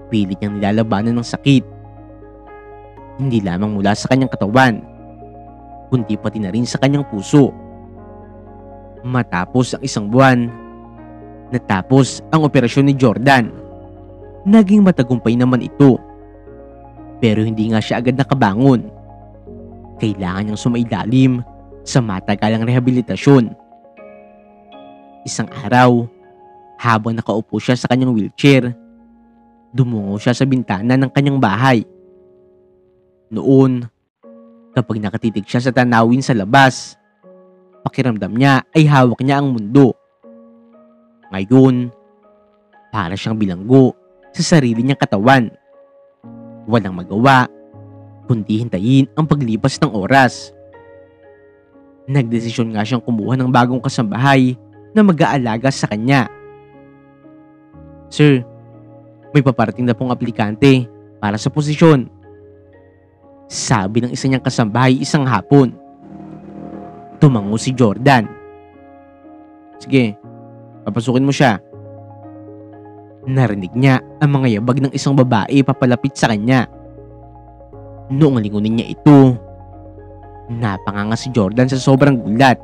Pilit niyang nilalabanan ng sakit. Hindi lamang mula sa kanyang katawan, kundi pati na rin sa kanyang puso. Matapos ang isang buwan, natapos ang operasyon ni Jordan. Naging matagumpay naman ito. Pero hindi nga siya agad nakabangon. Kailangan niyang sumailalim sa matagalang rehabilitasyon. Isang araw, habang nakaupo siya sa kanyang wheelchair, dumungo siya sa bintana ng kanyang bahay. Noon, kapag nakatitig siya sa tanawin sa labas, pakiramdam niya ay hawak niya ang mundo. Ngayon, para siyang bilanggo sa sarili niyang katawan. Walang magawa, kundi hintayin ang paglipas ng oras. Nagdesisyon nga siyang kumuha ng bagong kasambahay na mag-aalaga sa kanya. Sir, may paparating na pong aplikante para sa posisyon. Sabi ng isa niyang kasambahay isang hapon. Tumango si Jordan. Sige, papasukin mo siya. Narinig niya ang mga yabag ng isang babae papalapit sa kanya. Noong lingunin niya ito, napanganga si Jordan sa sobrang gulat.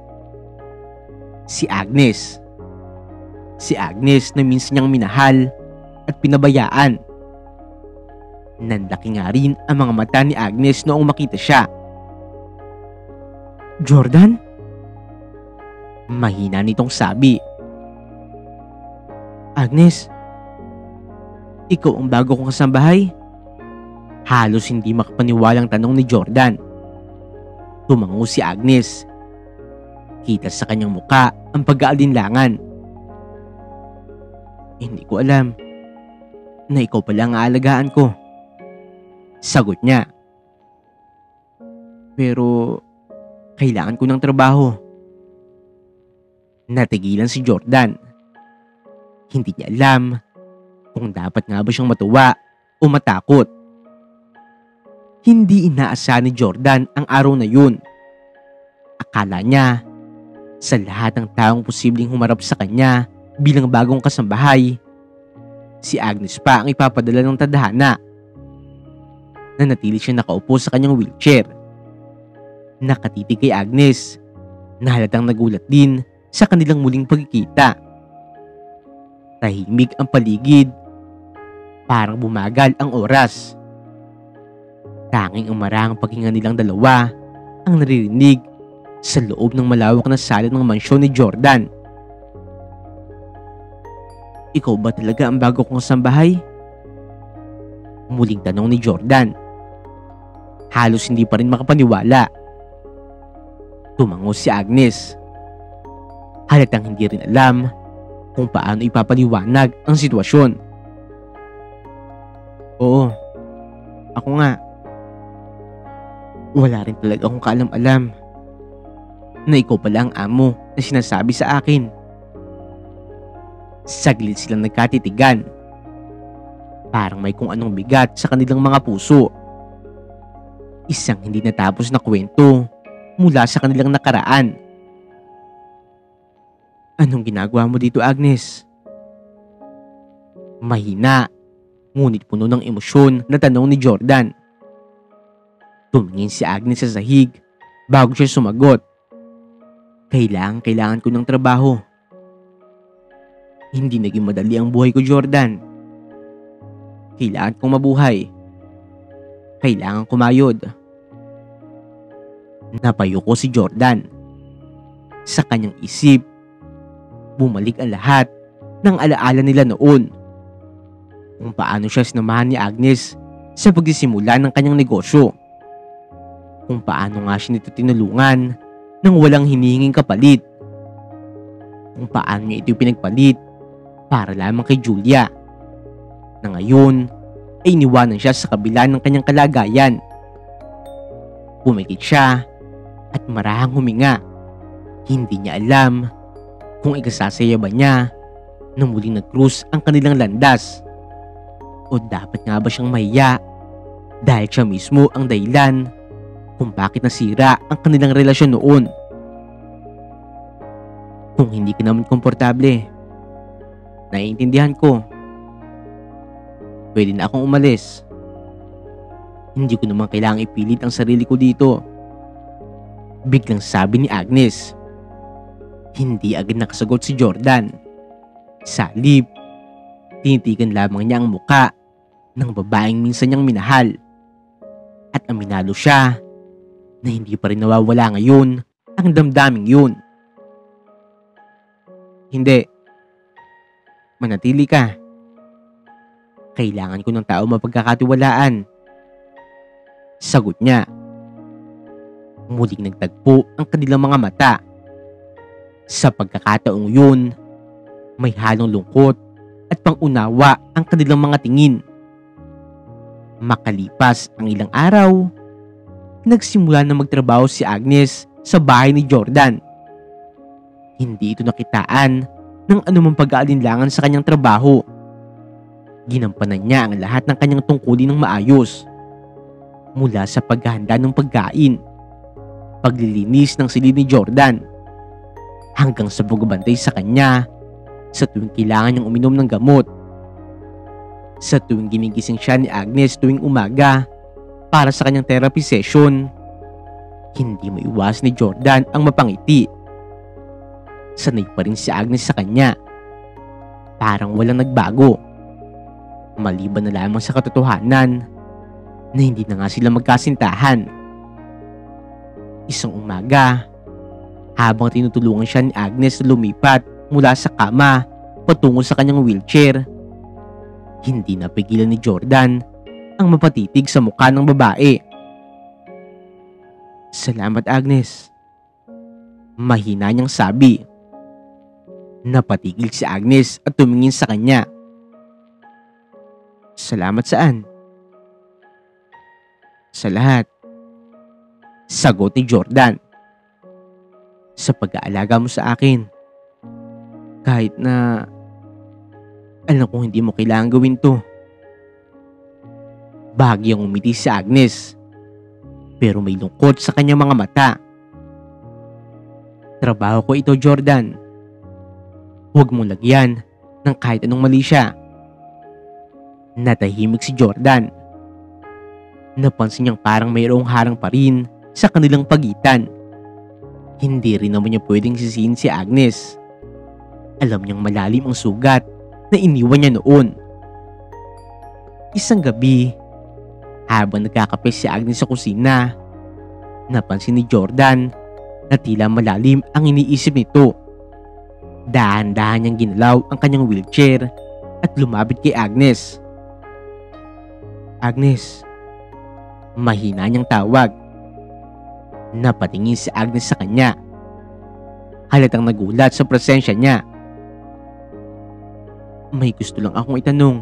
Si Agnes. Si Agnes na minsan niyang minahal at pinabayaan. Nanlaki nga rin ang mga mata ni Agnes noong makita siya. Jordan? Mahina nitong sabi. Agnes, ikaw ang bago kong kasambahay? Halos hindi makapaniwalang tanong ni Jordan. Tumango si Agnes. Kita sa kanyang muka ang pag-aalinlangan. Hindi ko alam na ikaw pala ang aalagaan ko. Sagot niya. Pero kailangan ko ng trabaho. Natigilan si Jordan. Hindi niya alam kung dapat nga ba siyang matuwa o matakot. Hindi inaasahan ni Jordan ang araw na yun. Akala niya sa lahat ng taong posibleng humarap sa kanya bilang bagong kasambahay, si Agnes pa ang ipapadala ng tadhana. Nanatili siya nakaupo sa kanyang wheelchair. Nakatitig kay Agnes na halatang nagulat din sa kanilang muling pagkikita. Tahimik ang paligid. Parang bumagal ang oras. Tanging ang marahang paghinga nilang dalawa ang naririnig sa loob ng malawak na sala ng mansyon ni Jordan. Ikaw ba talaga ang bago kong kasambahay? Muling tanong ni Jordan. Halos hindi pa rin makapaniwala. Tumango si Agnes. Halatang hindi rin alam kung paano ipapaliwanag ang sitwasyon. Oo, ako nga. Wala rin talaga akong kaalam-alam na ikaw pala ang amo na sinasabi sa akin. Saglit silang nagkatitigan. Parang may kung anong bigat sa kanilang mga puso. Isang hindi natapos na kwento mula sa kanilang nakaraan. Anong ginagawa mo dito, Agnes? Mahina, ngunit puno ng emosyon na tanong ni Jordan. Tumingin si Agnes sa sahig bago siya sumagot. Kailangan ko ng trabaho. Hindi naging madali ang buhay ko, Jordan. Kailangan kong mabuhay. Kailangan kumayod. Napayuko si Jordan. Sa kanyang isip, bumalik ang lahat ng alaala nila noon. Kung paano siya sinamahan ni Agnes sa pagsisimula ng kanyang negosyo. Kung paano nga siya nito tinulungan nang walang hinihinging kapalit. Kung paano niya ito pinagpalit para lamang kay Julia, na ngayon ay iniwanan siya sa kabila ng kanyang kalagayan. Pumikit siya at marahang huminga. Hindi niya alam kung ikasasaya ba niya na muling nag-cruise ang kanilang landas, o dapat nga ba siyang mahiya dahil siya mismo ang dahilan kung bakit nasira ang kanilang relasyon noon. Kung hindi ka naman komportable, naiintindihan ko. Pwede na akong umalis. Hindi ko naman kailangang ipilit ang sarili ko dito. Biglang sabi ni Agnes. Hindi agad nakasagot si Jordan. Sa halip, tinitigan lamang niya ang muka ng babaeng minsan niyang minahal. At aminado siya na hindi pa rin nawawala ngayon ang damdaming yun. Hindi. Manatili ka. Kailangan ko ng tao mapagkakatiwalaan. Sagot niya. Muling nagtagpo ang kanilang mga mata. Sa pagkakataong yun, may halong lungkot at pangunawa ang kanilang mga tingin. Makalipas ang ilang araw, nagsimula na magtrabaho si Agnes sa bahay ni Jordan. Hindi ito nakitaan ng anumang pag-aalinlangan sa kanyang trabaho. Ginampanan niya ang lahat ng kanyang tungkulin ng maayos. Mula sa paghahanda ng pagkain, paglilinis ng silid ni Jordan, hanggang sa pagbabantay sa kanya sa tuwing kailangan niyang uminom ng gamot. Sa tuwing ginigising siya ni Agnes tuwing umaga para sa kanyang therapy session, hindi maiwas ni Jordan ang mapangiti. Sanay pa rin si Agnes sa kanya. Parang walang nagbago. Maliban na lamang sa katotohanan na hindi na nga sila magkasintahan. Isang umaga, habang tinutulungan siya ni Agnes na lumipat mula sa kama patungo sa kanyang wheelchair, hindi napigilan ni Jordan ang mapatitig sa mukha ng babae. Salamat, Agnes. Mahina niyang sabi. Napatigil si Agnes at tumingin sa kanya. Salamat saan? Sa lahat. Sagot ni Jordan. Sa pag-aalaga mo sa akin. Kahit na alam kong hindi mo kailangan gawin to. Bahagyang umiti si Agnes, pero may lungkot sa kanyang mga mata. Trabaho ko ito, Jordan. Huwag mong lagyan ng kahit anong mali siya. Natahimik si Jordan. Napansin niyang parang mayroong harang pa rin sa kanilang pagitan. Hindi rin naman niya pwedeng sisihin si Agnes. Alam niyang malalim ang sugat na iniwan niya noon. Isang gabi, habang nagkakape si Agnes sa kusina, napansin ni Jordan na tila malalim ang iniisip nito. Dahan-dahan niyang ginalaw ang kanyang wheelchair at lumapit kay Agnes. Agnes. Mahina niyang tawag. Napatingin si Agnes sa kanya. Halatang nagulat sa presensya niya. May gusto lang akong itanong.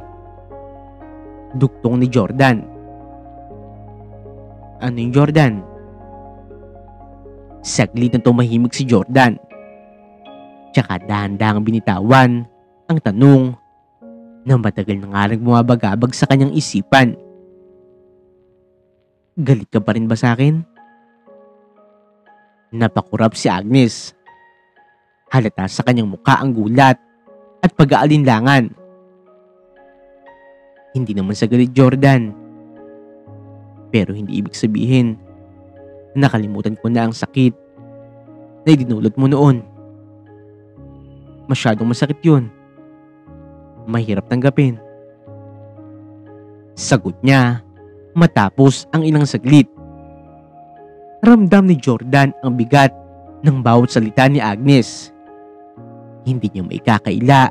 Duktong ni Jordan. Ano yung Jordan? Saglit na tumahimik si Jordan. Tsaka dahan-dahang binitawan ang tanong na matagal na nga rin bumabagabag sa kanyang isipan. Galit ka pa rin ba sa akin? Napakurap si Agnes. Halata sa kanyang mukha ang gulat at pag-aalinlangan. Hindi naman sa galit, Jordan. Pero hindi ibig sabihin na nakalimutan ko na ang sakit na idinulot mo noon. Masyadong masakit yun. Mahirap tanggapin. Sagot niya matapos ang ilang saglit. Ramdam ni Jordan ang bigat ng bawat salita ni Agnes. Hindi niya maikakaila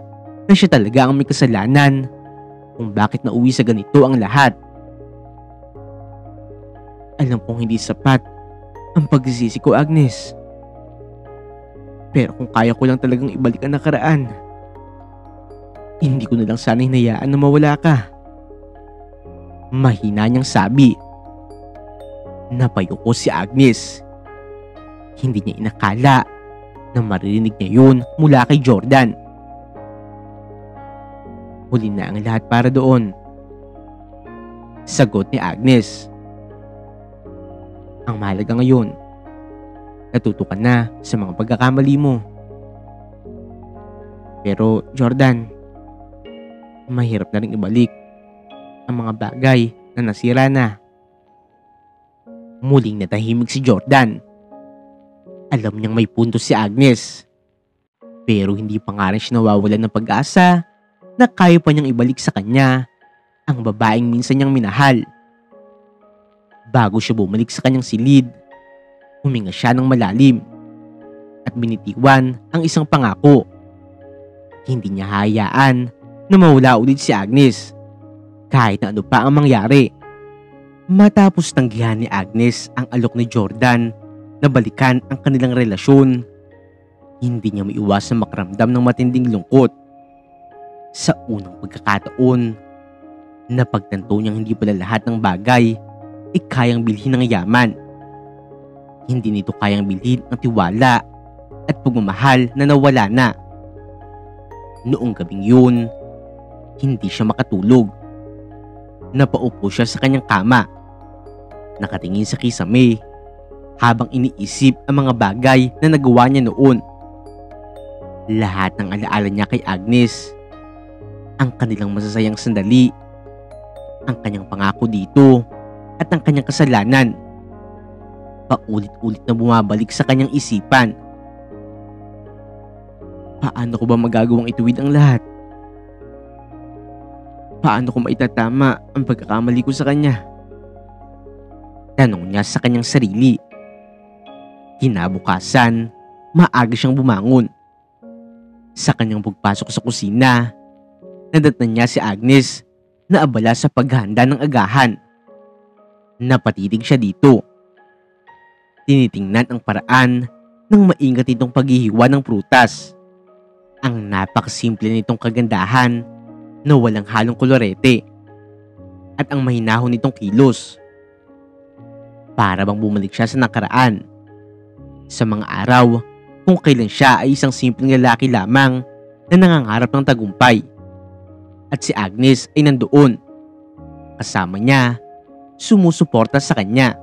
na siya talaga ang may kasalanan kung bakit nauwi sa ganito ang lahat. Alam kong hindi sapat ang pagsisisi ko, Agnes. Pero kung kaya ko lang talagang ibalik ang nakaraan, hindi ko na lang sana hinayaan na mawala ka. Mahina niyang sabi. Napayuko si Agnes. Hindi niya inakala na maririnig niya yun mula kay Jordan. Huli na ang lahat para doon. Sagot ni Agnes. Ang mahalaga ngayon, natuto ka na sa mga pagkakamali mo. Pero Jordan, mahirap na rin ibalik ang mga bagay na nasira na. Muling natahimik si Jordan. Alam niyang may punto si Agnes. Pero hindi pa nga rin siya nawawalan ng pag-asa na kaya pa niyang ibalik sa kanya ang babaeng minsan niyang minahal. Bago siya bumalik sa kanyang silid, huminga siya ng malalim at binitiwan ang isang pangako. Hindi niya hayaan na mawala ulit si Agnes kahit na ano pa ang mangyari. Matapos tanggihan ni Agnes ang alok ni Jordan na balikan ang kanilang relasyon, hindi niya maiwasang makaramdam ng matinding lungkot. Sa unang pagkakataon, napagtanto niyang hindi pala lahat ng bagay ay kayang bilhin ng yaman. Hindi nito kayang bilhin ang tiwala at pagmamahal na nawala na. Noong gabing yun, hindi siya makatulog. Napaupo siya sa kanyang kama, nakatingin sa kisame habang iniisip ang mga bagay na nagawa niya noon. Lahat ng alaala niya kay Agnes, ang kanilang masasayang sandali, ang kanyang pangako dito at ang kanyang kasalanan, paulit-ulit na bumabalik sa kanyang isipan. Paano ko ba magagawang ituwid ang lahat? Paano ko maitatama ang pagkakamali ko sa kanya? Tanong niya sa kanyang sarili. Kinabukasan, maaga siyang bumangon. Sa kanyang pagpasok sa kusina, nadatnan niya si Agnes na abala sa paghahanda ng agahan. Napatitig siya dito. Tinitingnan ang paraan ng maingat itong paghihiwa ng prutas. Ang napakasimple nitong kagandahan na walang halong kolorete at ang mahinahon nitong kilos. Para bang bumalik siya sa nakaraan, sa mga araw kung kailan siya ay isang simpleng lalaki lamang na nangangarap ng tagumpay. At si Agnes ay nandoon, kasama niya, sumusuporta sa kanya.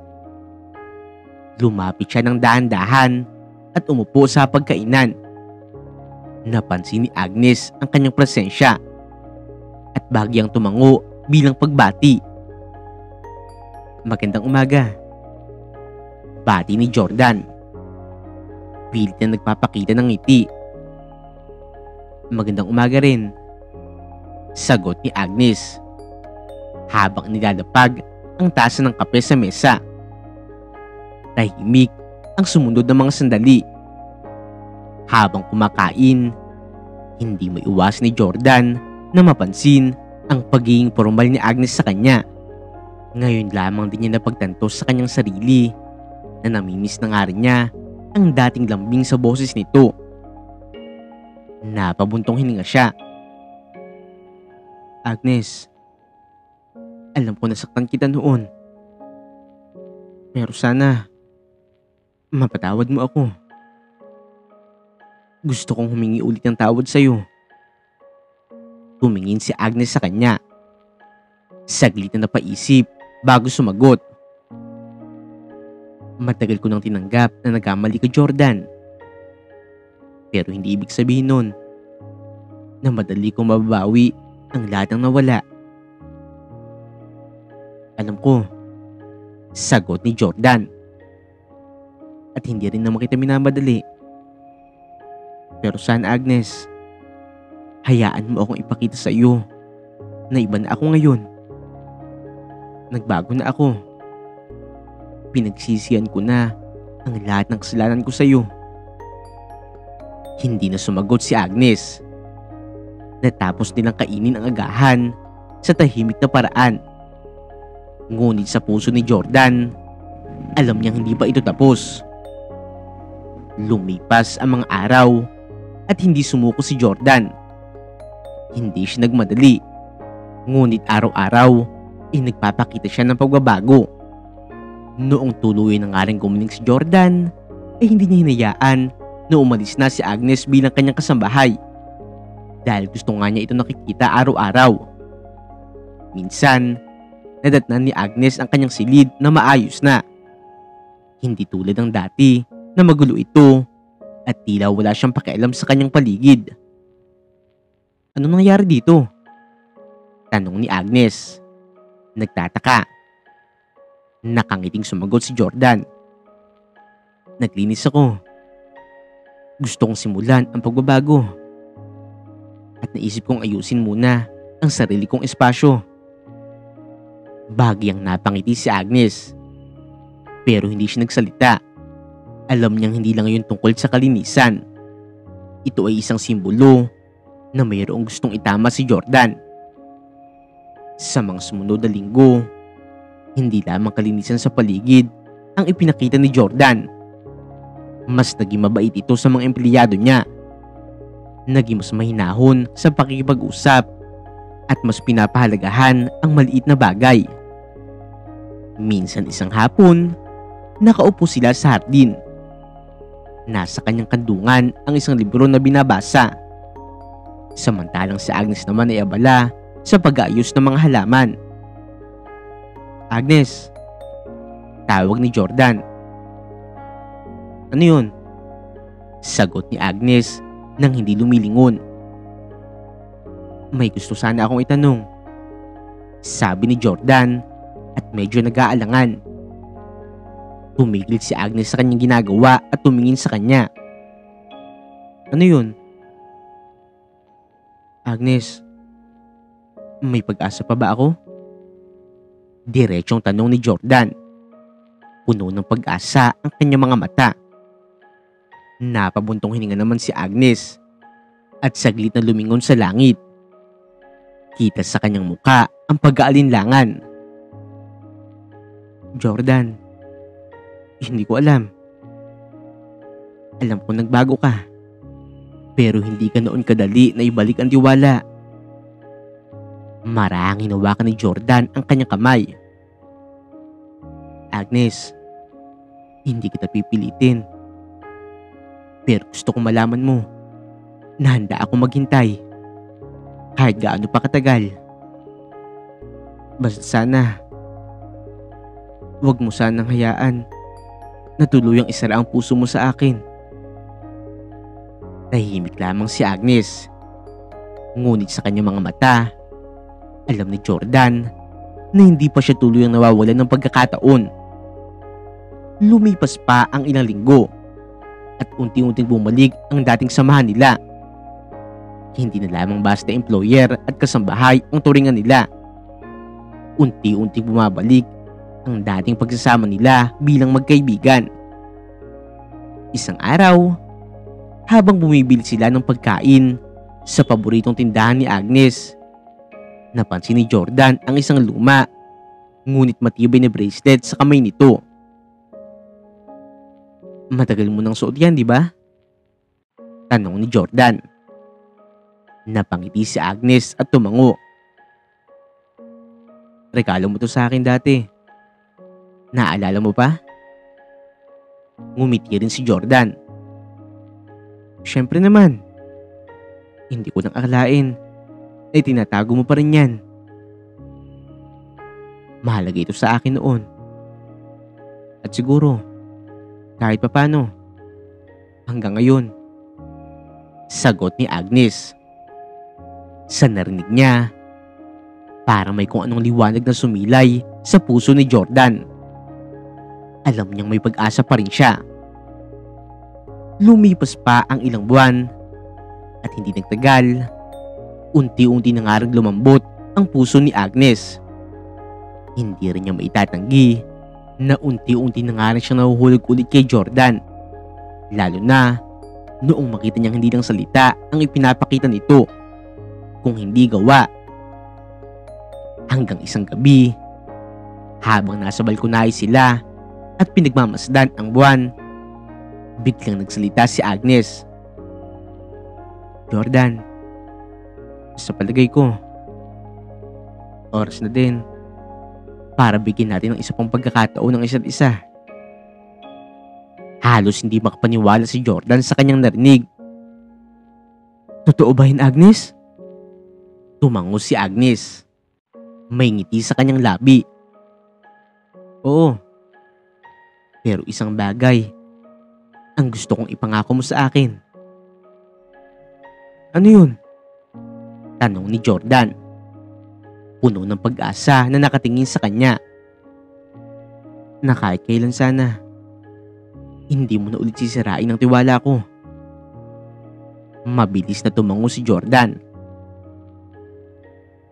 Lumapit siya ng dahan-dahan at umupo sa pagkainan. Napansin ni Agnes ang kanyang presensya at bagyang tumango bilang pagbati. Magandang umaga. Bati ni Jordan. Pilit na nagpapakita ng ngiti. Magandang umaga rin. Sagot ni Agnes habang nilalapag ang tasa ng kape sa mesa. Tahimik ang sumunod ng mga sandali. Habang kumakain, hindi maiwas ni Jordan na mapansin ang pagiging formal ni Agnes sa kanya. Ngayon lamang din niya napagtanto sa kanyang sarili na namimiss na nga rin niya ang dating lambing sa boses nito. Napabuntong hininga siya. Agnes, alam ko nasaktan kita noon. Pero sana, mapatawad mo ako. Gusto kong humingi ulit ng tawad sa'yo. Tumingin si Agnes sa kanya. Saglit na napaisip bago sumagot. Matagal ko nang tinanggap na nagkamali ka, Jordan. Pero hindi ibig sabihin nun na madali kong mababawi ang lahat ng nawala. Alam ko, sagot ni Jordan. At hindi rin naman kita minamadali. Pero sana, Agnes, hayaan mo akong ipakita sa iyo na iba na ako ngayon. Nagbago na ako. Pinagsisihan ko na ang lahat ng kasalanan ko sa iyo. Hindi na sumagot si Agnes. Natapos nilang kainin ang agahan sa tahimik na paraan. Ngunit sa puso ni Jordan, alam niyang hindi pa ito tapos. Lumipas ang mga araw at hindi sumuko si Jordan. Hindi siya nagmadali, ngunit araw-araw nagpapakita siya ng pagbabago. Noong tuluyan na nga rin gumaling si Jordan, hindi niya hinayaan na umalis na si Agnes bilang kanyang kasambahay. Dahil gusto nga niya ito nakikita araw-araw. Minsan, nadatnan ni Agnes ang kanyang silid na maayos na. Hindi tulad ng dati na magulo ito at tila wala siyang pakialam sa kanyang paligid. Anong nangyari dito? Tanong ni Agnes. Nagtataka. Nakangiting sumagot si Jordan. Naglinis ako. Gusto kong simulan ang pagbabago. At naisip kong ayusin muna ang sarili kong espasyo. Bagyang napangiti si Agnes. Pero hindi siya nagsalita. Alam niyang hindi lang yun tungkol sa kalinisan. Ito ay isang simbolo na mayroong gustong itama si Jordan. Sa mga sumunod na linggo, hindi lamang kalinisan sa paligid ang ipinakita ni Jordan. Mas naging mabait ito sa mga empleyado niya. Naging mas mahinahon sa pakikipag-usap at mas pinapahalagahan ang maliit na bagay. Minsan isang hapon, nakaupo sila sa hardin. Nasa kanyang kandungan ang isang libro na binabasa. Samantalang si Agnes naman ay abala sa pag-aayos ng mga halaman. Agnes, tawag ni Jordan. Ano yun? Sagot ni Agnes nang hindi lumilingon. May gusto sana akong itanong. Sabi ni Jordan at medyo nag-aalangan. Tumigil si Agnes sa kanyang ginagawa at tumingin sa kanya. Ano yun? Agnes, may pag-asa pa ba ako? Diretsong tanong ni Jordan. Puno ng pag-asa ang kanyang mga mata. Napabuntong hininga naman si Agnes at saglit na lumingon sa langit. Kita sa kanyang muka ang pag-aalinlangan. Jordan, hindi ko alam. Alam ko nagbago ka. Pero hindi ka noon kadali na ibalik ang tiwala. Marahang hinawakan ni Jordan ang kanyang kamay. Agnes, hindi kita pipilitin. Pero gusto kong malaman mo na handa akong maghintay. Kahit gaano pa katagal. Basta sana, huwag mo sanang hayaan na tuluyang isara ang puso mo sa akin. Tahimik lamang si Agnes. Ngunit sa kanyang mga mata, alam ni Jordan na hindi pa siya tuluyang nawawalan ng pagkakataon. Lumipas pa ang ilang linggo at unti-unting bumalik ang dating samahan nila. Hindi na lamang basta employer at kasambahay ang turingan nila. Unti-unting bumabalik ang dating pagsasama nila bilang magkaibigan. Isang araw, habang bumibili sila ng pagkain sa paboritong tindahan ni Agnes, napansin ni Jordan ang isang luma ngunit matibay na bracelet sa kamay nito. Matagal mo nang suot yan, di ba? Tanong ni Jordan. Napangiti si Agnes at tumango. Regalo mo to sa akin dati. Naalala mo pa? Ngumiti rin si Jordan. Siyempre naman. Hindi ko nang akalain ay tinatago mo pa rin yan. Mahalaga ito sa akin noon. At siguro, kahit papano, hanggang ngayon. Sagot ni Agnes. Sa narinig niya, parang may kung anong liwanag na sumilay sa puso ni Jordan. Alam niyang may pag-asa pa rin siya. Lumipas pa ang ilang buwan at hindi nagtagal, unti-unti na nga rin lumambot ang puso ni Agnes. Hindi rin niya maitatanggi na unti-unti na nga rin siyang nahuhulog ulit kay Jordan. Lalo na noong makita niyang hindi lang salita ang ipinapakita nito, kung hindi gawa. Hanggang isang gabi, habang nasa balkonahe sila at pinagmamasdan ang buwan, biglang nagsalita si Agnes. Jordan, sa palagay ko, oras na din para bigyan natin ng isa pang pagkakataon ng isa't isa. Halos hindi makapaniwala si Jordan sa kanyang narinig. Totoo ba yun, Agnes? Tumango si Agnes. May ngiti sa kanyang labi. Oo. Pero isang bagay ang gusto kong ipangako mo sa akin. Ano yun? Tanong ni Jordan, puno ng pag-asa na nakatingin sa kanya. Na kahit kailan sana, hindi mo na ulit sisirain ang tiwala ko. Mabilis na tumango si Jordan.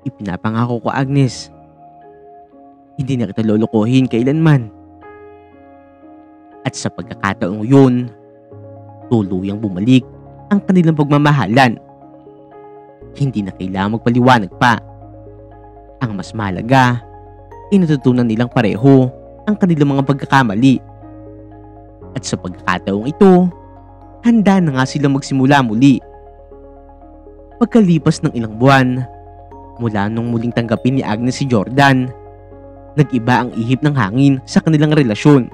Ipinapangako ko, Agnes, hindi na kita lolokohin kailanman. At sa pagkakataong yun, tuluyang bumalik ang kanilang pagmamahalan. Hindi na kailangang magpaliwanag pa. Ang mas mahalaga, natutunan nilang pareho ang kanilang mga pagkakamali. At sa pagkakataong ito, handa na nga silang magsimula muli. Pagkalipas ng ilang buwan, mula nung muling tanggapin ni Agnes si Jordan, nag-iba ang ihip ng hangin sa kanilang relasyon.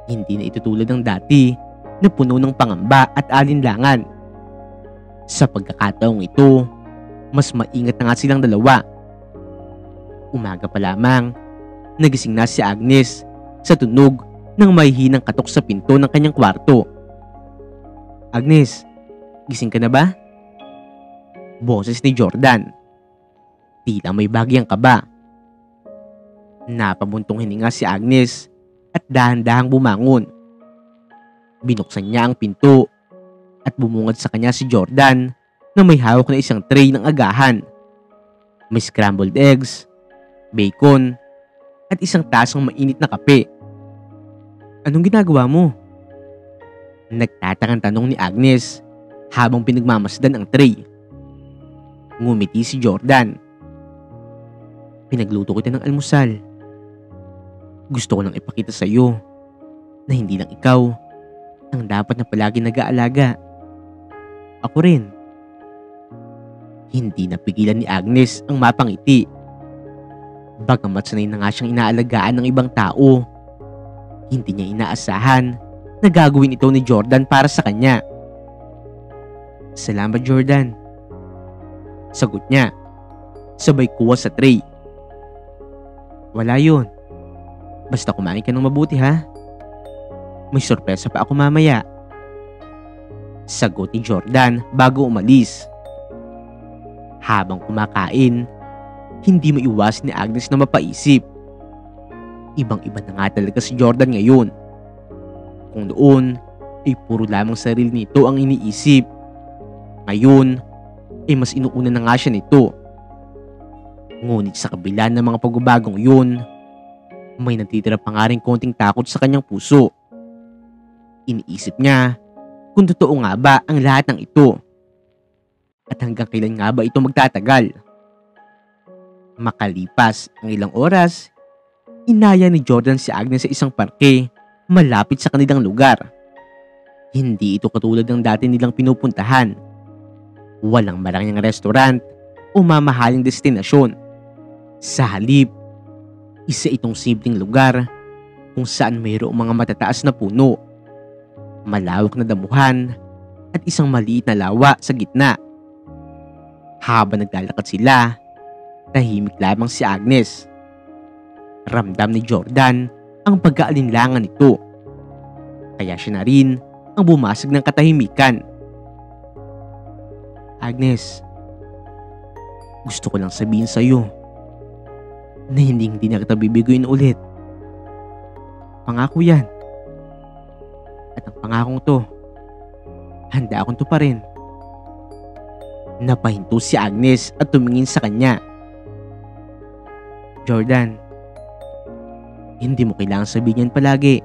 Hindi na ito tulad ng dati na puno ng pangamba at alinlangan. Sa pagkakataong ito, mas maingat na nga silang dalawa. Umaga pa lamang, nagising na si Agnes sa tunog ng mahihinang katok sa pinto ng kanyang kwarto. Agnes, gising ka na ba? Boses ni Jordan. Tila may bagyang kaba. Napabuntong hininga si Agnes at dahan-dahang bumangon. Binuksan niya ang pinto at bumungad sa kanya si Jordan na may hawak na isang tray ng agahan. May scrambled eggs, bacon, at isang tasang mainit na kape. Anong ginagawa mo? Nagtatakang tanong ni Agnes habang pinagmamasdan ang tray. Ngumiti si Jordan. Pinagluto kita ng almusal. Gusto ko lang ipakita sa iyo na hindi lang ikaw ang dapat na palagi nag-aalaga. Ako rin. Hindi napigilan ni Agnes ang mapangiti. Bagamat sanay na nga siyang inaalagaan ng ibang tao, hindi niya inaasahan na gagawin ito ni Jordan para sa kanya. Salamat, Jordan. Sagot niya, sabay kuha sa tray. Wala yun. Basta kumain ka ng mabuti, ha? May sorpresa pa ako mamaya. Sagot ni Jordan bago umalis. Habang kumakain, hindi maiwas ni Agnes na mapaisip. Ibang-iba na nga talaga si Jordan ngayon. Kung noon, ay puro lamang sarili nito ang iniisip. Ngayon, ay mas inuuna na nga siya nito. Ngunit sa kabila ng mga pagbabagong yun, may natitira pa nga rin konting takot sa kanyang puso. Iniisip niya kung totoo nga ba ang lahat ng ito. At hanggang kailan nga ba ito magtatagal? Makalipas ang ilang oras, inaya ni Jordan si Agnes sa isang parke malapit sa kanilang lugar. Hindi ito katulad ng dati nilang pinupuntahan. Walang maraming restaurant o mamahaling destinasyon. Sa halip, isa itong simpleng lugar kung saan mayroong mga matataas na puno, malawak na damuhan at isang maliit na lawa sa gitna. Habang naglalakad sila, tahimik lamang si Agnes. Ramdam ni Jordan ang pag-aalinlangan nito. Kaya siya na rin ang bumasag ng katahimikan. Agnes, gusto ko lang sabihin sa iyo na hindi na kita bibiguin ulit. Pangako yan. At ang pangakong to, handa akong tuparin. Napahinto si Agnes at tumingin sa kanya. Jordan, Hindi mo kailangang sabihin yan palagi.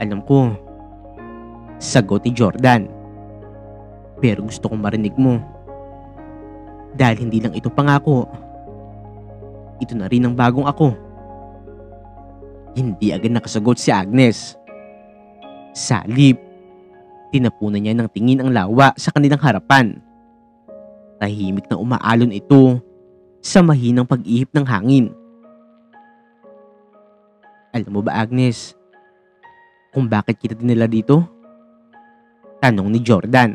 Alam ko, sagot ni Jordan. Pero gusto kong marinig mo. Dahil hindi lang ito pangako. Ito na rin ang bagong ako. Hindi agad nakasagot si Agnes. Sa halip, tinapunan niya ng tingin ang lawa sa kanilang harapan. Tahimik na umaalon ito sa mahinang pag-ihip ng hangin. Alam mo ba, Agnes, kung bakit kita dinala dito? Tanong ni Jordan.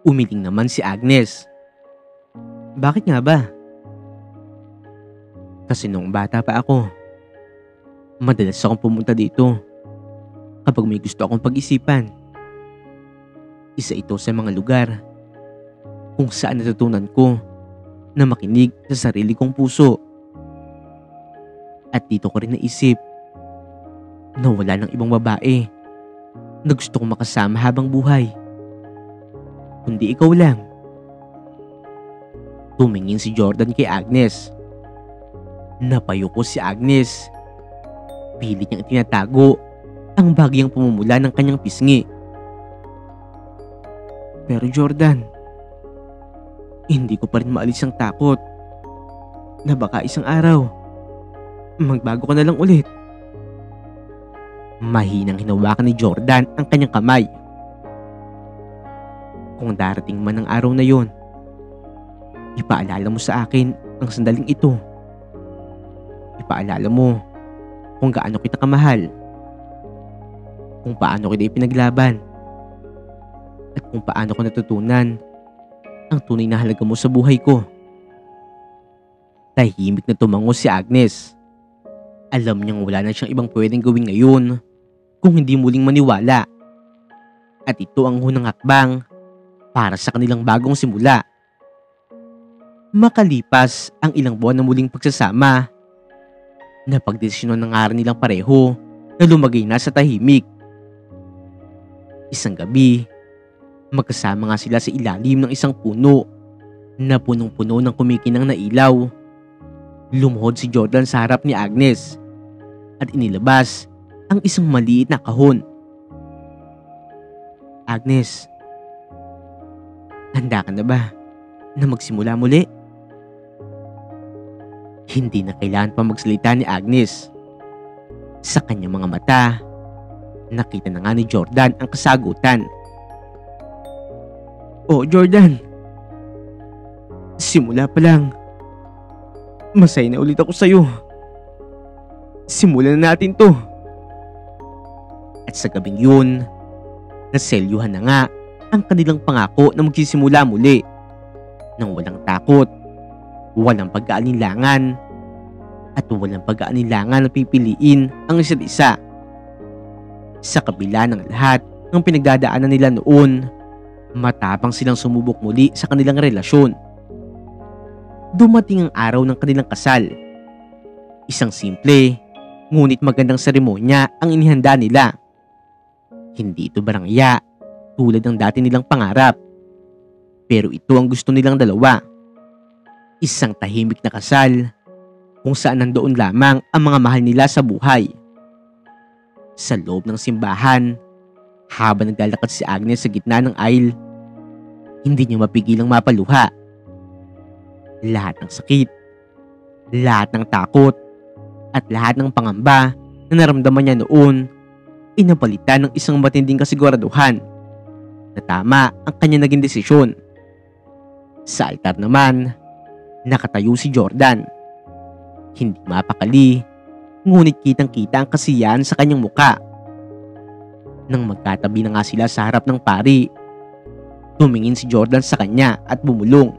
Umiling naman si Agnes. Bakit nga ba? Kasi nung bata pa ako, madalas akong pumunta dito kapag may gusto akong pag-isipan. Isa ito sa mga lugar kung saan natutunan ko na makinig sa sarili kong puso. At dito ko rin naisip na wala ng ibang babae na gusto kong makasama habang buhay, kundi ikaw lang. Tumingin si Jordan kay Agnes. Napayuko si Agnes. Pilit niyang tinatago ang bagyang pumumula ng kanyang pisngi. Pero Jordan, hindi ko pa rin maalis ang takot na baka isang araw magbago ka na lang ulit. Mahinang hinawakan ni Jordan ang kanyang kamay. Kung darating man ang araw na yon, ipaalala mo sa akin ang sandaling ito. Ipaalala mo kung gaano kita kamahal, kung paano kita ipinaglaban, at kung paano ko natutunan ang tunay na halaga mo sa buhay ko. Tahimik na tumango si Agnes. Alam niyang wala na siyang ibang pwedeng gawin ngayon kung hindi muling maniwala. At ito ang unang hakbang para sa kanilang bagong simula. Makalipas ang ilang buwan na muling pagsasama, napagdesisyonan na nga rin nilang pareho na lumagay na sa tahimik. Isang gabi, magkasama nga sila sa ilalim ng isang puno na punong-puno ng kumikinang na ilaw. Lumuhod si Jordan sa harap ni Agnes at inilabas ang isang maliit na kahon. Agnes, handa ka na ba na magsimula muli? Hindi na kailangan pa magsalita ni Agnes. Sa kanyang mga mata, nakita na nga ni Jordan ang kasagutan. Oh Jordan, simula pa lang, masaya na ulit ako sa'yo. Simulan na natin to. At sa gabing yun, naselyuhan na nga ang kanilang pangako na magsisimula muli nang walang takot, walang pag-aalinlangan, at walang pag-aalinlangan na pipiliin ang isa't isa. Sa kabila ng lahat ng pinagdadaanan nila noon, matapang silang sumubok muli sa kanilang relasyon. Dumating ang araw ng kanilang kasal. Isang simple, ngunit magandang seremonya ang inihanda nila. Hindi ito barangya tulad ng dati nilang pangarap. Pero ito ang gusto nilang dalawa. Isang tahimik na kasal kung saan nandoon lamang ang mga mahal nila sa buhay. Sa loob ng simbahan, habang naglalakad si Agnes sa gitna ng aisle, hindi niya mapigilang mapaluha. Lahat ng sakit, lahat ng takot, at lahat ng pangamba na naramdaman niya noon, inapalitan ng isang matinding kasiguraduhan na tama ang kanya naging desisyon. Sa altar naman, nakatayo si Jordan. Hindi mapakali, ngunit kitang-kita ang kasiyahan sa kanyang muka. Nang magkatabi na nga sila sa harap ng pari, tumingin si Jordan sa kanya at bumulong.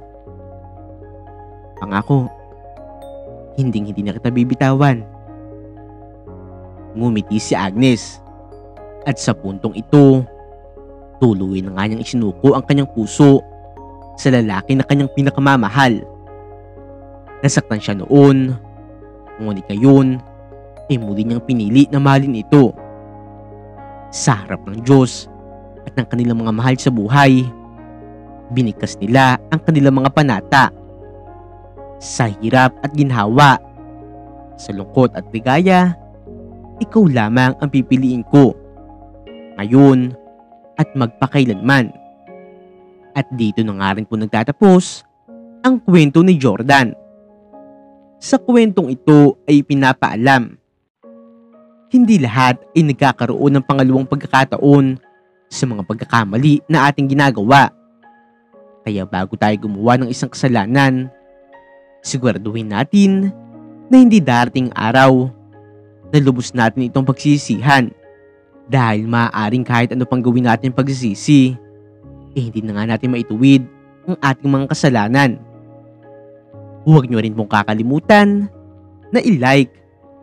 Pangako, hindi na kita bibitawan. Ngumiti si Agnes. At sa puntong ito, tuloy na nga niyang isinuko ang kanyang puso sa lalaki na kanyang pinakamamahal. Nasaktan siya noon, ngunit ngayon ay muli niyang pinili na mahalin ito. Sa harap ng Diyos at ng kanilang mga mahal sa buhay, binigkas nila ang kanilang mga panata. Sa hirap at ginhawa, Sa lungkot at ligaya, ikaw lamang ang pipiliin ko. Ngayon at magpakailanman. At dito na nga rin po nagtatapos ang kwento ni Jordan. Sa kwentong ito ay pinapaalam, hindi lahat ay nagkakaroon ng pangalawang pagkakataon sa mga pagkakamali na ating ginagawa. Kaya bago tayo gumawa ng isang kasalanan, siguraduhin natin na hindi darating araw na lubos natin itong pagsisihan, dahil maaaring kahit ano pang gawin natin pagsisisi, hindi na nga natin maituwid ang ating mga kasalanan. Huwag nyo rin pong kakalimutan na i-like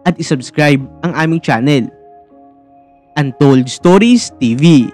at i-subscribe ang aming channel, Untold Stories TV.